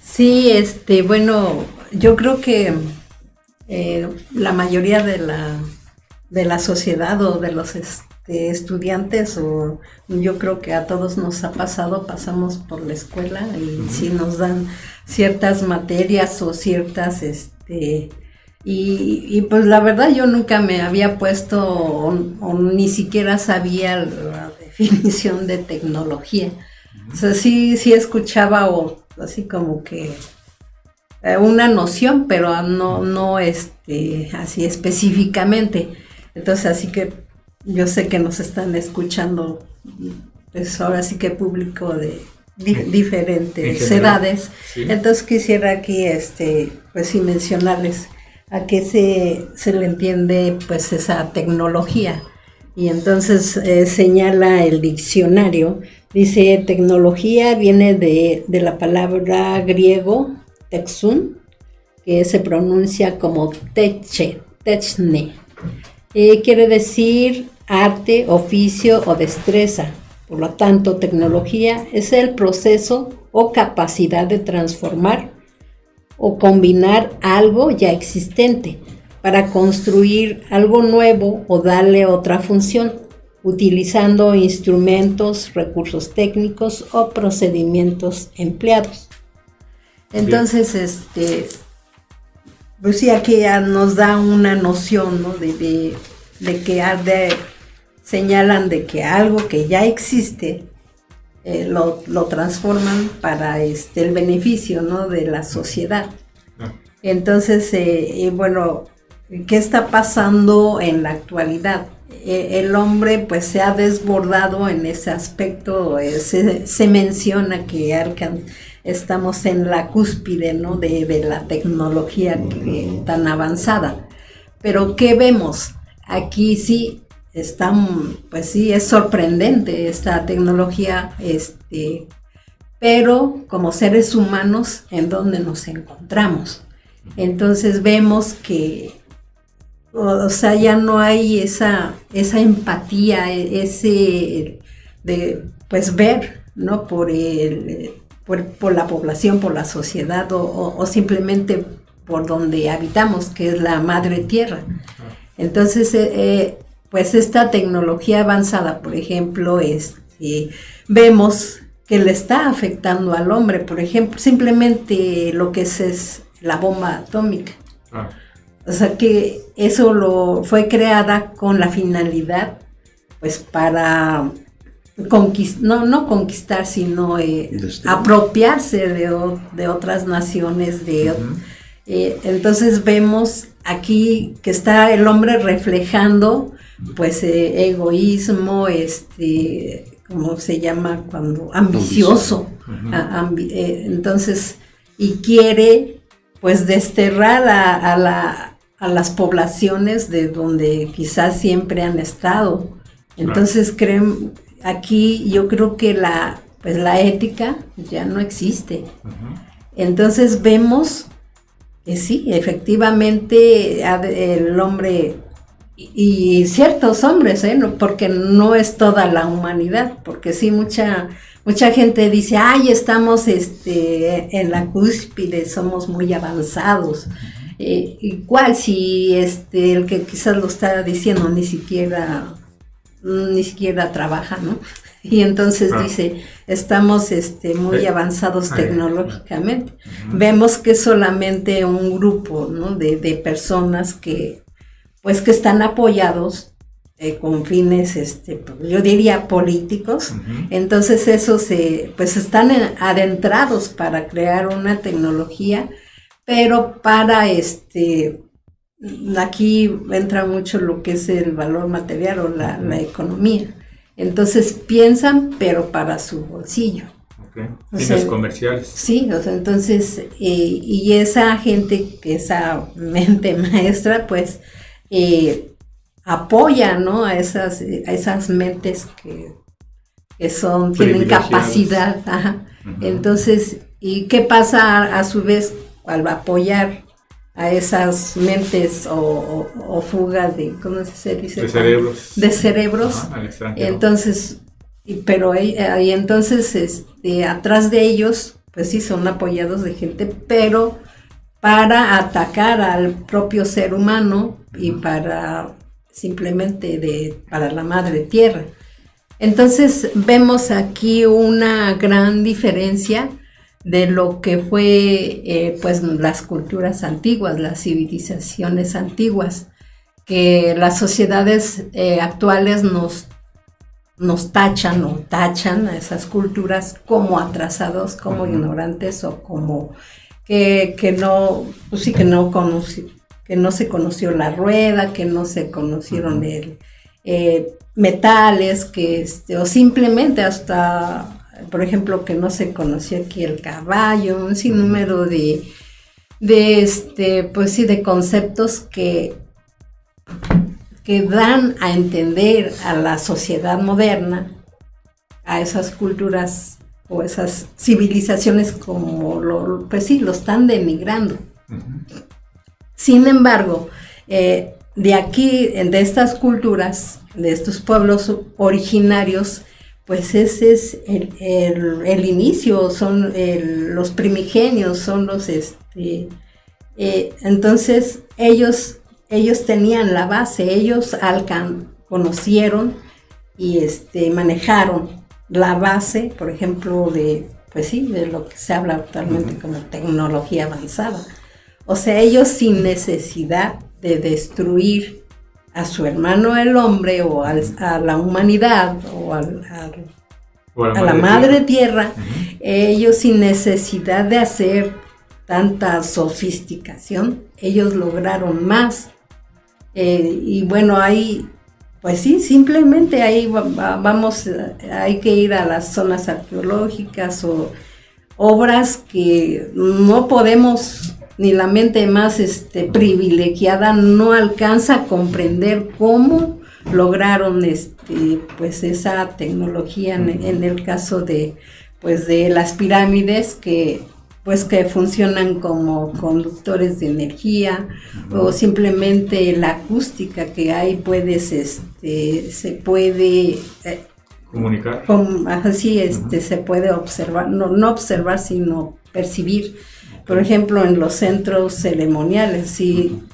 Sí, bueno, yo creo que la mayoría de la sociedad o de los estudiantes, o yo creo que a todos nos ha pasado, pasamos por la escuela y sí nos dan ciertas materias o ciertas, y pues la verdad yo nunca me había puesto o ni siquiera sabía la definición de tecnología. O sea, sí escuchaba o así como que una noción, pero no así específicamente. Entonces, así que yo sé que nos están escuchando, pues ahora sí que público de diferentes edades. Sí. Entonces quisiera aquí, pues sí mencionarles a qué se le entiende pues esa tecnología. Y entonces señala el diccionario, dice tecnología viene de la palabra griego texun, que se pronuncia como techne. Quiere decir arte, oficio o destreza. Por lo tanto, tecnología es el proceso o capacidad de transformar o combinar algo ya existente para construir algo nuevo o darle otra función, utilizando instrumentos, recursos técnicos o procedimientos empleados. Entonces, pues sí, aquí ya nos da una noción, ¿no?, de que señalan de que algo que ya existe lo transforman para el beneficio, ¿no?, de la sociedad. Entonces, bueno, ¿qué está pasando en la actualidad? El hombre pues se ha desbordado en ese aspecto, se menciona que estamos en la cúspide, ¿no?, de la tecnología tan avanzada. Pero ¿qué vemos? Aquí sí pues sí, es sorprendente esta tecnología, pero como seres humanos, ¿en dónde nos encontramos? Entonces vemos que, o sea, ya no hay esa empatía, de pues ver, ¿no?, por la población, por la sociedad o simplemente por donde habitamos, que es la madre tierra. Entonces, pues esta tecnología avanzada, por ejemplo, vemos que le está afectando al hombre, por ejemplo, simplemente lo que es la bomba atómica. O sea que eso fue creada con la finalidad, pues para no conquistar, sino apropiarse de otras naciones. Entonces vemos aquí que está el hombre reflejando pues egoísmo, ¿cómo se llama? Cuando ambicioso. Entonces, y quiere pues desterrar a las poblaciones de donde quizás siempre han estado. Entonces creen, aquí yo creo que la ética ya no existe. Entonces vemos que sí, efectivamente el hombre y ciertos hombres, ¿no?, porque no es toda la humanidad, porque sí mucha gente dice, ay, estamos en la cúspide, somos muy avanzados. Igual si el que quizás lo está diciendo ni siquiera trabaja, ¿no? Y entonces dice, estamos muy avanzados tecnológicamente. Vemos que es solamente un grupo, ¿no?, de personas que están apoyados con fines, yo diría políticos. Entonces esos están adentrados para crear una tecnología, pero para aquí entra mucho lo que es el valor material o la economía. Entonces piensan, pero para su bolsillo. O Fines sea, comerciales. Sí, o sea, entonces, y esa gente, esa mente maestra, pues, apoya, ¿no? A esas mentes que tienen capacidad, ajá. Entonces, ¿y qué pasa a su vez al apoyar a esas mentes o fuga de, ¿cómo se dice? De cerebros. Al extranjero. Entonces, pero ahí entonces, atrás de ellos, pues sí, son apoyados de gente, pero para atacar al propio ser humano y para simplemente para la madre tierra. Entonces vemos aquí una gran diferencia de lo que fue pues las culturas antiguas, las civilizaciones antiguas, que las sociedades actuales nos tachan a esas culturas como atrasados, como ignorantes o como que no, pues sí, que no se conoció la rueda, que no se conocieron metales, o simplemente hasta, por ejemplo, que no se conoció aquí el caballo, un sinnúmero de pues sí, de conceptos que dan a entender a la sociedad moderna, a esas culturas o esas civilizaciones como pues sí, lo están denigrando. Sin embargo, de aquí, de estas culturas, de estos pueblos originarios, pues ese es el inicio, son los primigenios, son los, entonces ellos tenían la base, ellos conocieron y manejaron la base, por ejemplo, pues sí, de lo que se habla actualmente como tecnología avanzada. O sea, ellos sin necesidad de destruir a su hermano el hombre o a la humanidad o a la madre tierra, ellos sin necesidad de hacer tanta sofisticación, ellos lograron más. Y bueno, ahí, pues sí, simplemente ahí hay que ir a las zonas arqueológicas o obras que no podemos, ni la mente más privilegiada no alcanza a comprender cómo lograron pues esa tecnología en el caso de las pirámides que funcionan como conductores de energía, o simplemente la acústica que hay se puede comunicar. Así se puede observar, no observar, sino percibir. Por ejemplo, en los centros ceremoniales,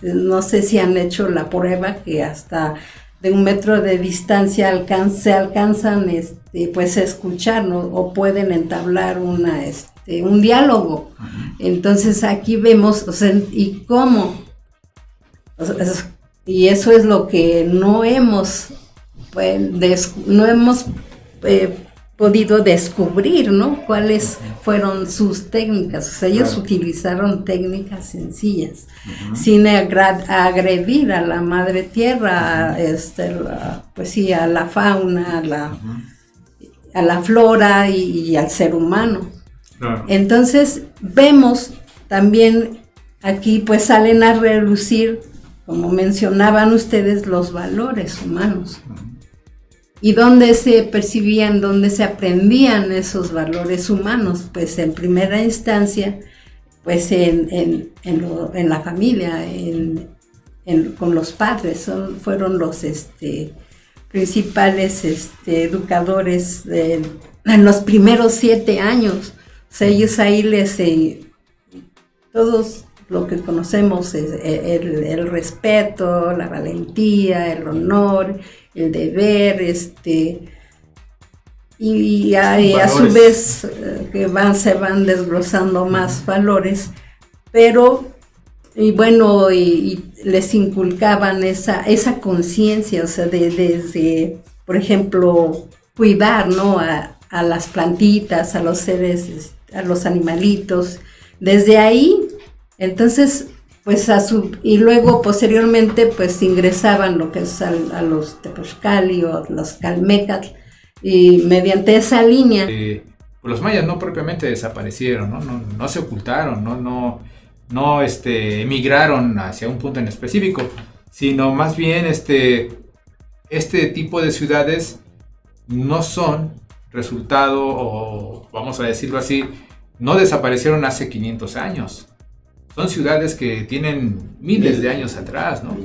no sé si han hecho la prueba que hasta de 1 metro de distancia se alcanzan pues a escuchar, ¿no? O pueden entablar un diálogo. Entonces aquí vemos, o sea, y cómo, y eso es lo que no hemos podido descubrir, ¿no? Cuáles fueron sus técnicas. O sea, ellos utilizaron técnicas sencillas, sin agredir a la madre tierra, pues sí, a la fauna, a la flora y al ser humano. Entonces vemos también aquí, pues salen a relucir, como mencionaban ustedes, los valores humanos. ¿Y dónde se percibían, dónde se aprendían esos valores humanos? Pues en primera instancia, pues en la familia, con los padres. Fueron los principales educadores en los primeros 7 años. O sea, ellos ahí todos lo que conocemos es el respeto, la valentía, el honor, el deber, y a su vez se van desglosando más valores, pero y bueno, y les inculcaban esa conciencia, o sea, desde, por ejemplo, cuidar, ¿no? a las plantitas, a los seres, a los animalitos, desde ahí. Entonces, pues y luego posteriormente pues ingresaban lo que es a los Tepozcali o los Calmecatl, y mediante esa línea pues los mayas no propiamente desaparecieron, no se ocultaron, no emigraron hacia un punto en específico, sino más bien este tipo de ciudades no son resultado, o vamos a decirlo así, no desaparecieron hace 500 años. Son ciudades que tienen miles de años atrás, ¿no?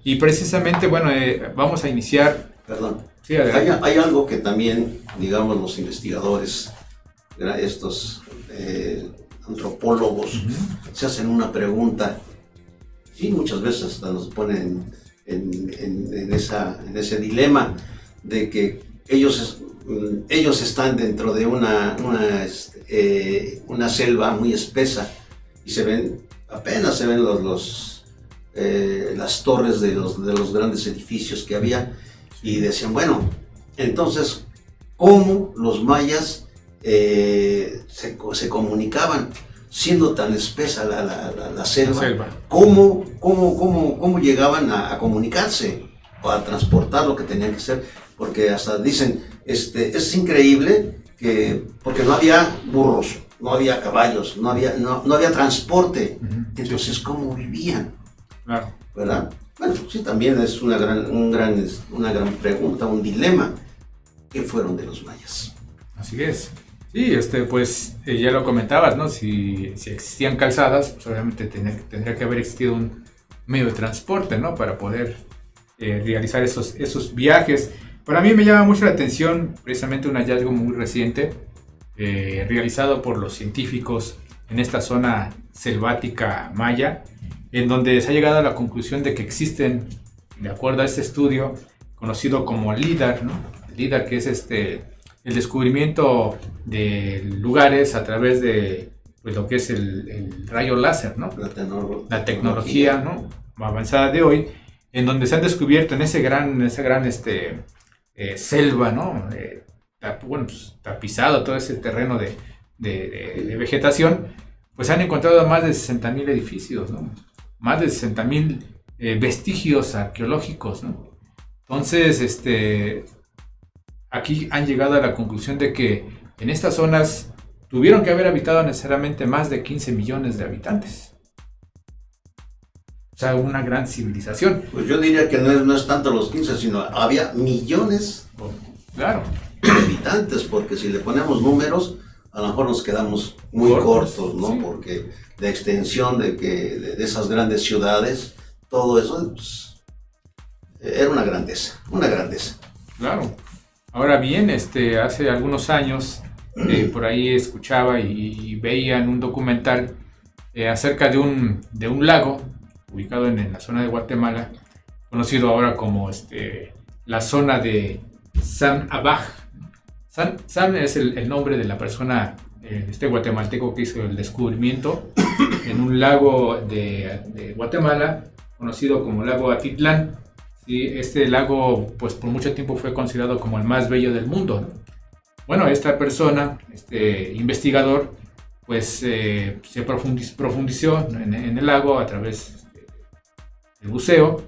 Y precisamente, bueno, vamos a iniciar... Perdón. Sí, adelante. Hay algo que también, digamos, los investigadores, estos antropólogos, se hacen una pregunta y muchas veces hasta nos ponen en ese dilema de que ellos están dentro de una selva muy espesa y apenas se ven las torres de los grandes edificios que había, y decían, bueno, entonces, ¿cómo los mayas se comunicaban siendo tan espesa la selva? ¿Cómo llegaban a comunicarse o a transportar lo que tenían que hacer? Porque hasta dicen, es increíble porque no había burros, no había caballos, no había transporte. Entonces, ¿cómo vivían? Claro. ¿Verdad? Bueno, sí, también es una gran pregunta, un dilema. ¿Qué fueron de los mayas? Así es. Sí, pues ya lo comentabas, ¿no? Si existían calzadas, pues obviamente tendría que haber existido un medio de transporte, ¿no? Para poder realizar esos viajes. Para mí me llama mucho la atención precisamente un hallazgo muy reciente realizado por los científicos en esta zona selvática maya, en donde se ha llegado a la conclusión de que existen, de acuerdo a este estudio, conocido como LIDAR, ¿no? LIDAR, que es el descubrimiento de lugares a través de pues, lo que es el rayo láser, ¿no? La tecnología, ¿no? Avanzada de hoy, en donde se han descubierto en esa gran selva, ¿no? Pues, tapizado todo ese terreno de vegetación, pues han encontrado más de 60,000 edificios, ¿no? Más de 60,000 vestigios arqueológicos, ¿no? Entonces, aquí han llegado a la conclusión de que en estas zonas tuvieron que haber habitado necesariamente más de 15 millones de habitantes. O sea, una gran civilización. Pues yo diría que no es tanto los 15, sino había millones claro. de habitantes, porque si le ponemos números, a lo mejor nos quedamos muy cortos, ¿no? Sí. Porque la extensión de esas grandes ciudades, todo eso, pues, era una grandeza. Claro. Ahora bien, hace algunos años, por ahí escuchaba y veía en un documental acerca de un lago ubicado en la zona de Guatemala, conocido ahora como la zona de San Abaj. San es el nombre de la persona, guatemalteco que hizo el descubrimiento en un lago de Guatemala, conocido como lago Atitlán. ¿Sí? Este lago, pues por mucho tiempo fue considerado como el más bello del mundo, ¿no? Bueno, esta persona, investigador, pues se profundizó en el lago a través del buceo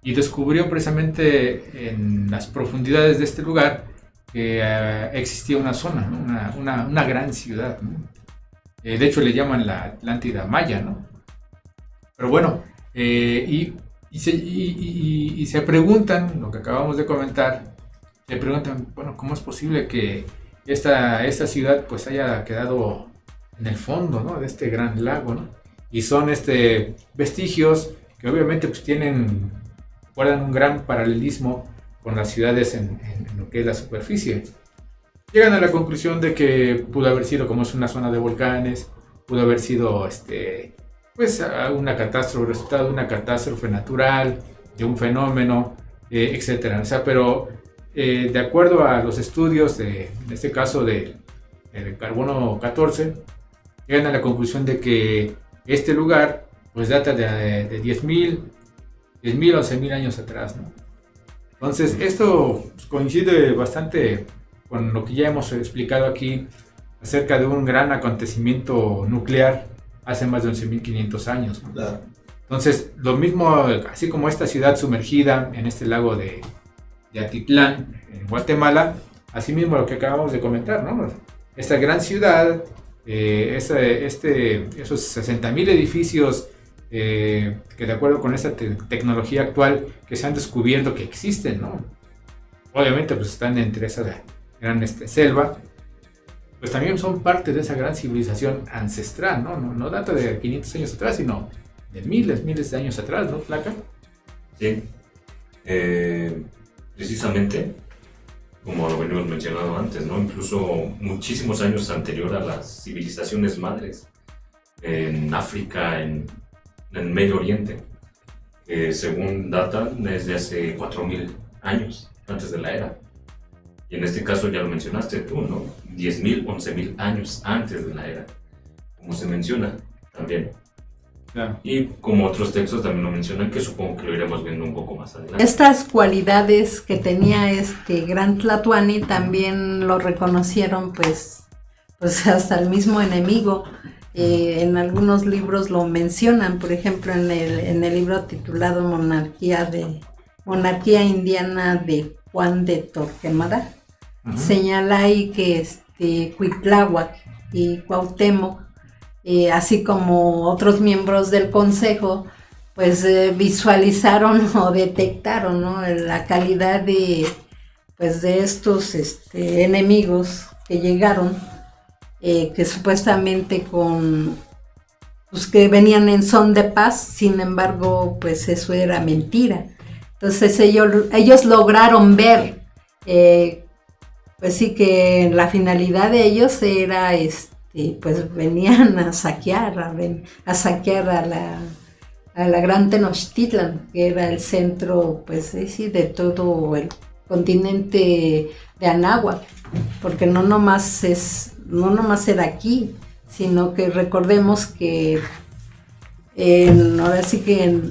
y descubrió precisamente en las profundidades de este lugar que existía una zona, ¿no? una gran ciudad, ¿no? De hecho le llaman la Atlántida Maya, ¿no? Pero bueno, y se preguntan, lo que acabamos de comentar, se preguntan, bueno, ¿cómo es posible que esta ciudad pues haya quedado en el fondo, ¿no? de este gran lago, ¿no? Y son vestigios que obviamente pues guardan un gran paralelismo con las ciudades en lo que es la superficie. Llegan a la conclusión de que pudo haber sido, como es una zona de volcanes, pudo haber sido pues una catástrofe, resultado de una catástrofe natural, de un fenómeno, etcétera. O sea, pero de acuerdo a los estudios en este caso del carbono 14, llegan a la conclusión de que este lugar pues data de 10,000 o 11,000 años atrás, ¿no? Entonces esto pues, coincide bastante con lo que ya hemos explicado aquí acerca de un gran acontecimiento nuclear hace más de 11,500 años, ¿no? Claro. Entonces, lo mismo, así como esta ciudad sumergida en este lago de, de, Atitlán, en Guatemala, asimismo lo que acabamos de comentar, ¿no? esta gran ciudad, esos 60,000 edificios que de acuerdo con esta tecnología actual que se han descubierto que existen, ¿no? Obviamente pues están entre esa gran selva, pues también son parte de esa gran civilización ancestral, ¿no? No data de 500 años atrás, sino de miles de años atrás, ¿no, Flaca? Sí, precisamente, como lo venimos mencionando antes, ¿no? Incluso muchísimos años anterior a las civilizaciones madres, en África, en Medio Oriente, que según datan desde hace 4,000 años antes de la era. Y en este caso ya lo mencionaste tú, ¿no? 10,000, 11,000 años antes de la era, como se menciona también. Claro. Y como otros textos también lo mencionan, que supongo que lo iremos viendo un poco más adelante. Estas cualidades que tenía este gran Tlatoani también lo reconocieron pues hasta el mismo enemigo. En algunos libros lo mencionan, por ejemplo en el libro titulado Monarquía Indiana de Juan de Torquemada, señala ahí que Cuitláhuac y Cuauhtémoc, así como otros miembros del consejo, pues visualizaron o detectaron, ¿no?, la calidad de estos enemigos que llegaron, que supuestamente que venían en son de paz. Sin embargo, pues eso era mentira. Entonces ellos lograron ver, pues sí, que la finalidad de ellos era, pues venían a saquear a la gran Tenochtitlan, que era el centro, pues sí, de todo el continente de Anáhuac, porque no nomás era aquí, sino que recordemos que ahora sí que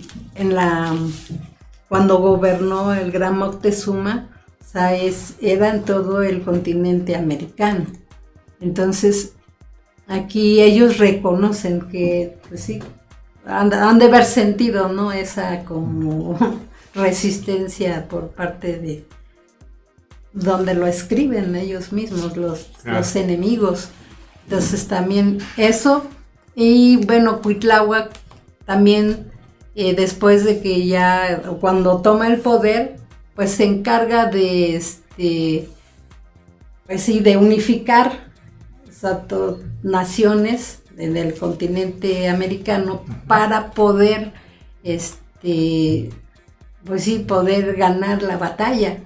cuando gobernó el gran Moctezuma, o sea, era en todo el continente americano. Entonces, aquí ellos reconocen que, pues sí, han de haber sentido, ¿no?, esa como resistencia por parte de donde lo escriben ellos mismos, los enemigos. Entonces también eso, y bueno, Cuitláhuac también, después de que ya, cuando toma el poder, pues se encarga de, pues sí, de unificar, o sea, naciones del continente americano para poder, pues sí, poder ganar la batalla.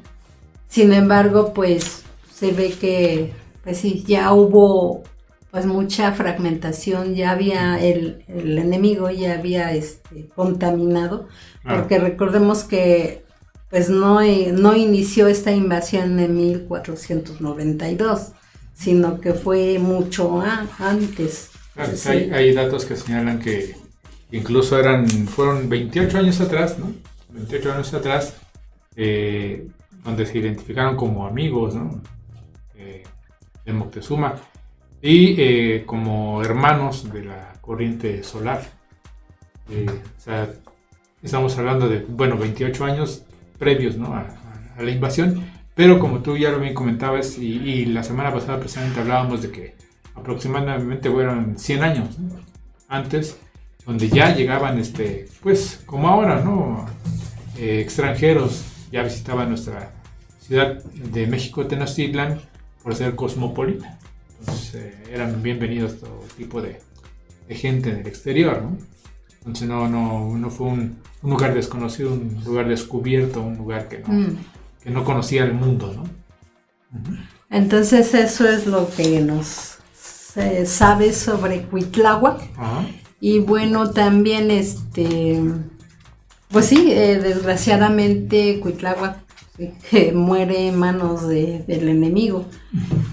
Sin embargo, pues se ve que, pues sí, ya hubo pues mucha fragmentación, ya había el enemigo ya había contaminado, porque recordemos que pues no inició esta invasión en 1492, sino que fue mucho antes. Claro, sí. Hay datos que señalan que incluso fueron 28 años atrás, ¿no? 28 años atrás, donde se identificaron como amigos, ¿no?, de Moctezuma, y como hermanos de la corriente solar. O sea, estamos hablando de, 28 años previos, ¿no?, a la invasión, pero como tú ya lo bien comentabas, y la semana pasada precisamente hablábamos de que aproximadamente fueron 100 años, ¿no?, antes, donde ya llegaban, pues como ahora, ¿no?, extranjeros ya visitaban nuestra ciudad de México, Tenochtitlan, por ser cosmopolita. Entonces eran bienvenidos todo tipo de gente del exterior, ¿no? Entonces no fue un lugar desconocido, un lugar descubierto, un lugar que no conocía el mundo, ¿no? Entonces eso es lo que nos sabe sobre Cuitláhuac. Y bueno, también pues sí, desgraciadamente Cuitláhuac que muere en manos del enemigo,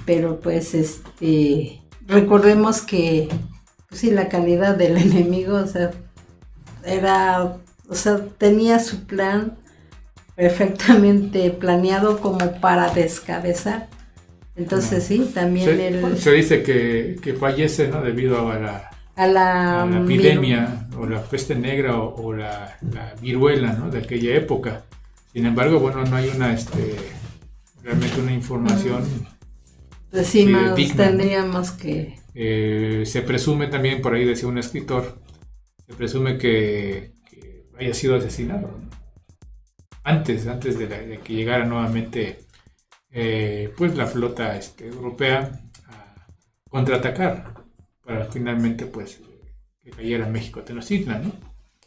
pero pues recordemos que pues sí, la calidad del enemigo, o sea, tenía su plan perfectamente planeado como para descabezar. Entonces sí, también se dice que fallece, ¿no?, debido a la epidemia o la peste negra o la viruela, ¿no?, de aquella época. Sin embargo, no hay realmente una información Pues sí, más digna. tendríamos que... Se presume también, por ahí decía un escritor, se presume que haya sido asesinado, ¿no? Antes de que llegara nuevamente pues la flota europea a contraatacar para finalmente pues que cayera México Tenochtitlan, ¿no?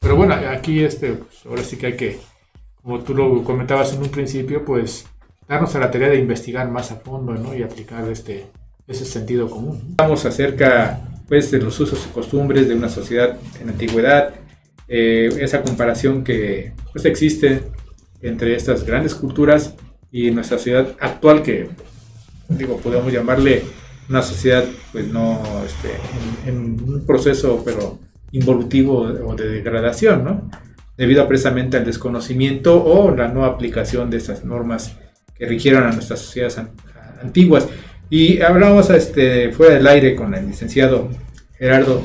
Pero bueno, aquí pues, ahora sí que hay que, como tú lo comentabas en un principio, pues darnos a la tarea de investigar más a fondo, ¿no? Y aplicar ese sentido común. Hablamos acerca pues de los usos y costumbres de una sociedad en la antigüedad, esa comparación que pues existe entre estas grandes culturas y nuestra sociedad actual, que digo, podemos llamarle una sociedad pues no en un proceso pero involutivo o de degradación, ¿no? Debido precisamente al desconocimiento o la no aplicación de estas normas que rigieron a nuestras sociedades antiguas. Y hablábamos fuera del aire con el licenciado Gerardo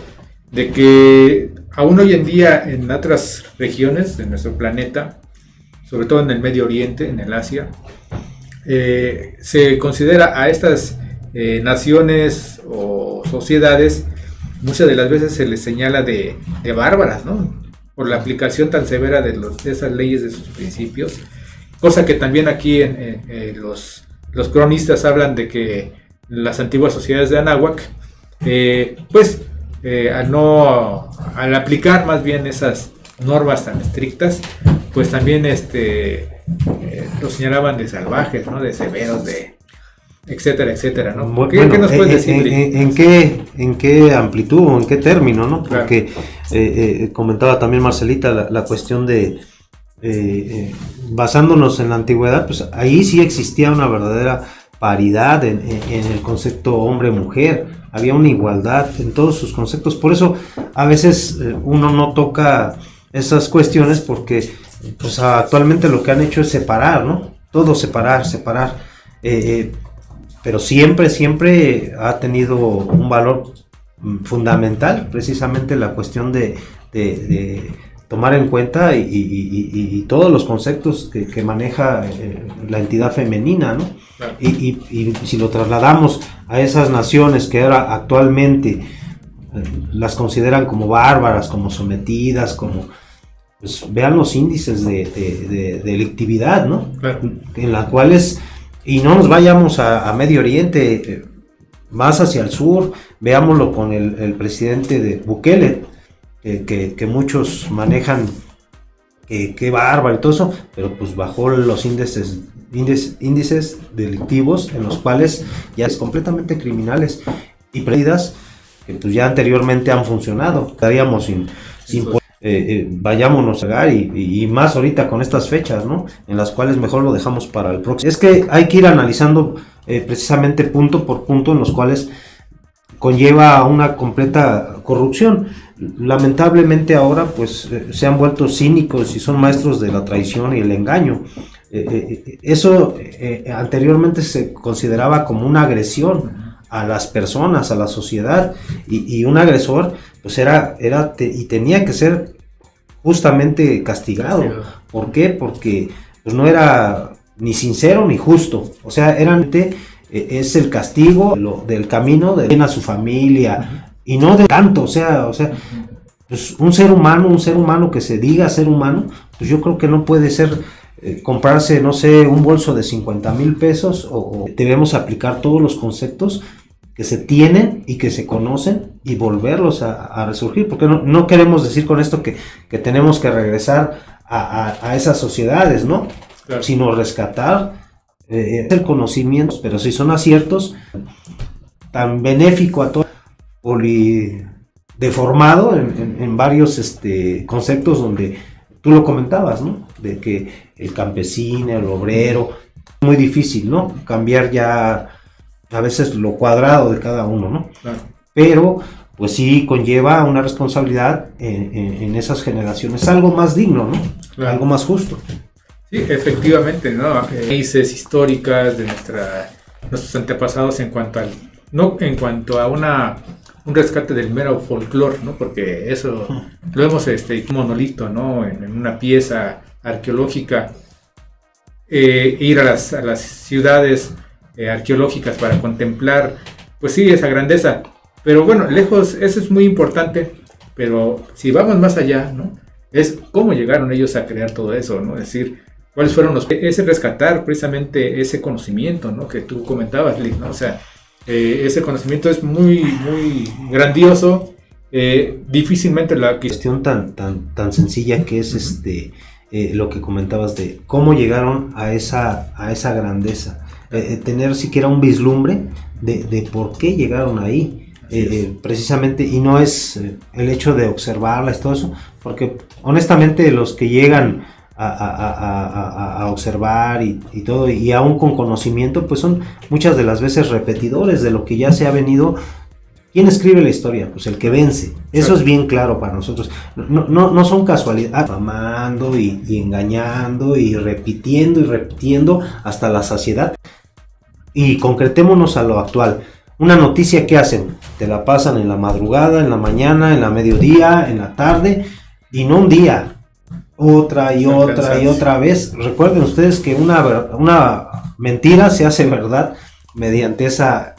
de que aún hoy en día en otras regiones de nuestro planeta, sobre todo en el Medio Oriente, en el Asia, se considera a estas naciones o sociedades, muchas de las veces se les señala de bárbaras, ¿no? Por la aplicación tan severa de esas leyes, de sus principios, cosa que también aquí los cronistas hablan de que las antiguas sociedades de Anáhuac, al aplicar más bien esas normas tan estrictas, pues también los señalaban de salvajes, ¿no? De severos, de etcétera, etcétera, ¿no? ¿Qué nos puedes decir? ¿En qué amplitud o en qué término, no? Claro. Porque comentaba también Marcelita la cuestión de basándonos en la antigüedad, pues ahí sí existía una verdadera paridad en el concepto hombre-mujer, había una igualdad en todos sus conceptos, por eso a veces uno no toca esas cuestiones porque pues actualmente lo que han hecho es separar, ¿no? Todo separar, pero siempre ha tenido un valor fundamental, precisamente la cuestión de tomar en cuenta y todos los conceptos que maneja la entidad femenina, ¿no? Claro. Y si lo trasladamos a esas naciones que ahora actualmente las consideran como bárbaras, como sometidas, como... Pues vean los índices de delictividad, ¿no? Claro. En las cuales, y no nos vayamos a Medio Oriente, más hacia el sur, veámoslo con el presidente de Bukele, que muchos manejan que bárbaro y todo eso, pero pues bajó los índices delictivos en los cuales ya es completamente criminales y medidas que pues ya anteriormente han funcionado. Estaríamos sin vayámonos a llegar y más ahorita con estas fechas, ¿no? En las cuales mejor lo dejamos para el próximo. Es que hay que ir analizando precisamente punto por punto en los cuales conlleva una completa corrupción. Lamentablemente ahora pues se han vuelto cínicos y son maestros de la traición y el engaño. Eso anteriormente se consideraba como una agresión a las personas, a la sociedad, y un agresor pues y tenía que ser justamente castigado. ¿Por qué? Porque pues no era ni sincero ni justo, o sea, es el castigo del camino de a su familia y no de tanto, o sea, pues un ser humano que se diga ser humano, pues yo creo que no puede ser comprarse, no sé, un bolso de 50,000 pesos o debemos aplicar todos los conceptos que se tienen y que se conocen y volverlos a resurgir, porque no queremos decir con esto que tenemos que regresar a esas sociedades, ¿no? Claro. Sino rescatar el conocimiento, pero si son aciertos, tan benéfico a todo, deformado en varios conceptos donde tú lo comentabas, ¿no? De que el campesino, el obrero, muy difícil, ¿no? Cambiar ya a veces lo cuadrado de cada uno, ¿no? Claro. Pero pues sí conlleva una responsabilidad en esas generaciones, algo más digno, ¿no? Claro. Algo más justo. Sí, efectivamente, ¿no? Raíces históricas de nuestros antepasados no en cuanto a un rescate del mero folclore, ¿no? Porque eso lo vemos un monolito, ¿no? En una pieza arqueológica, ir a las ciudades arqueológicas para contemplar, pues sí, esa grandeza. Pero bueno, lejos, eso es muy importante, pero si vamos más allá, ¿no? Es cómo llegaron ellos a crear todo eso, ¿no? Es decir, cuáles fueron ese rescatar precisamente ese conocimiento, ¿no? Que tú comentabas, Lick, ¿no? O sea, ese conocimiento es muy, muy grandioso, difícilmente la cuestión tan sencilla que es lo que comentabas de cómo llegaron a esa grandeza, tener siquiera un vislumbre de por qué llegaron ahí. Precisamente, y no es el hecho de observarlas, todo eso, porque honestamente los que llegan a observar y todo, y aún con conocimiento, pues son muchas de las veces repetidores de lo que ya se ha venido. ¿Quién escribe la historia? Pues el que vence. Eso es bien claro para nosotros. No son casualidades, amando y engañando y repitiendo hasta la saciedad. Y concretémonos a lo actual. Una noticia que hacen, te la pasan en la madrugada, en la mañana, en la mediodía, en la tarde, y no un día, otra y otra vez. Recuerden ustedes que una mentira se hace verdad mediante esa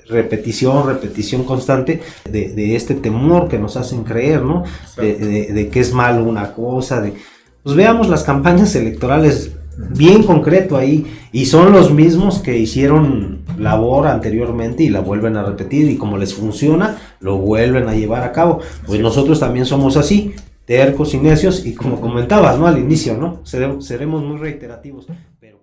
repetición constante de este temor que nos hacen creer, ¿no? De que es malo una cosa, pues veamos las campañas electorales bien concreto ahí, y son los mismos que hicieron labor anteriormente y la vuelven a repetir, y como les funciona, lo vuelven a llevar a cabo. Pues nosotros también somos así, tercos y necios, y como comentabas, ¿no? Al inicio, ¿no? Seremos muy reiterativos, pero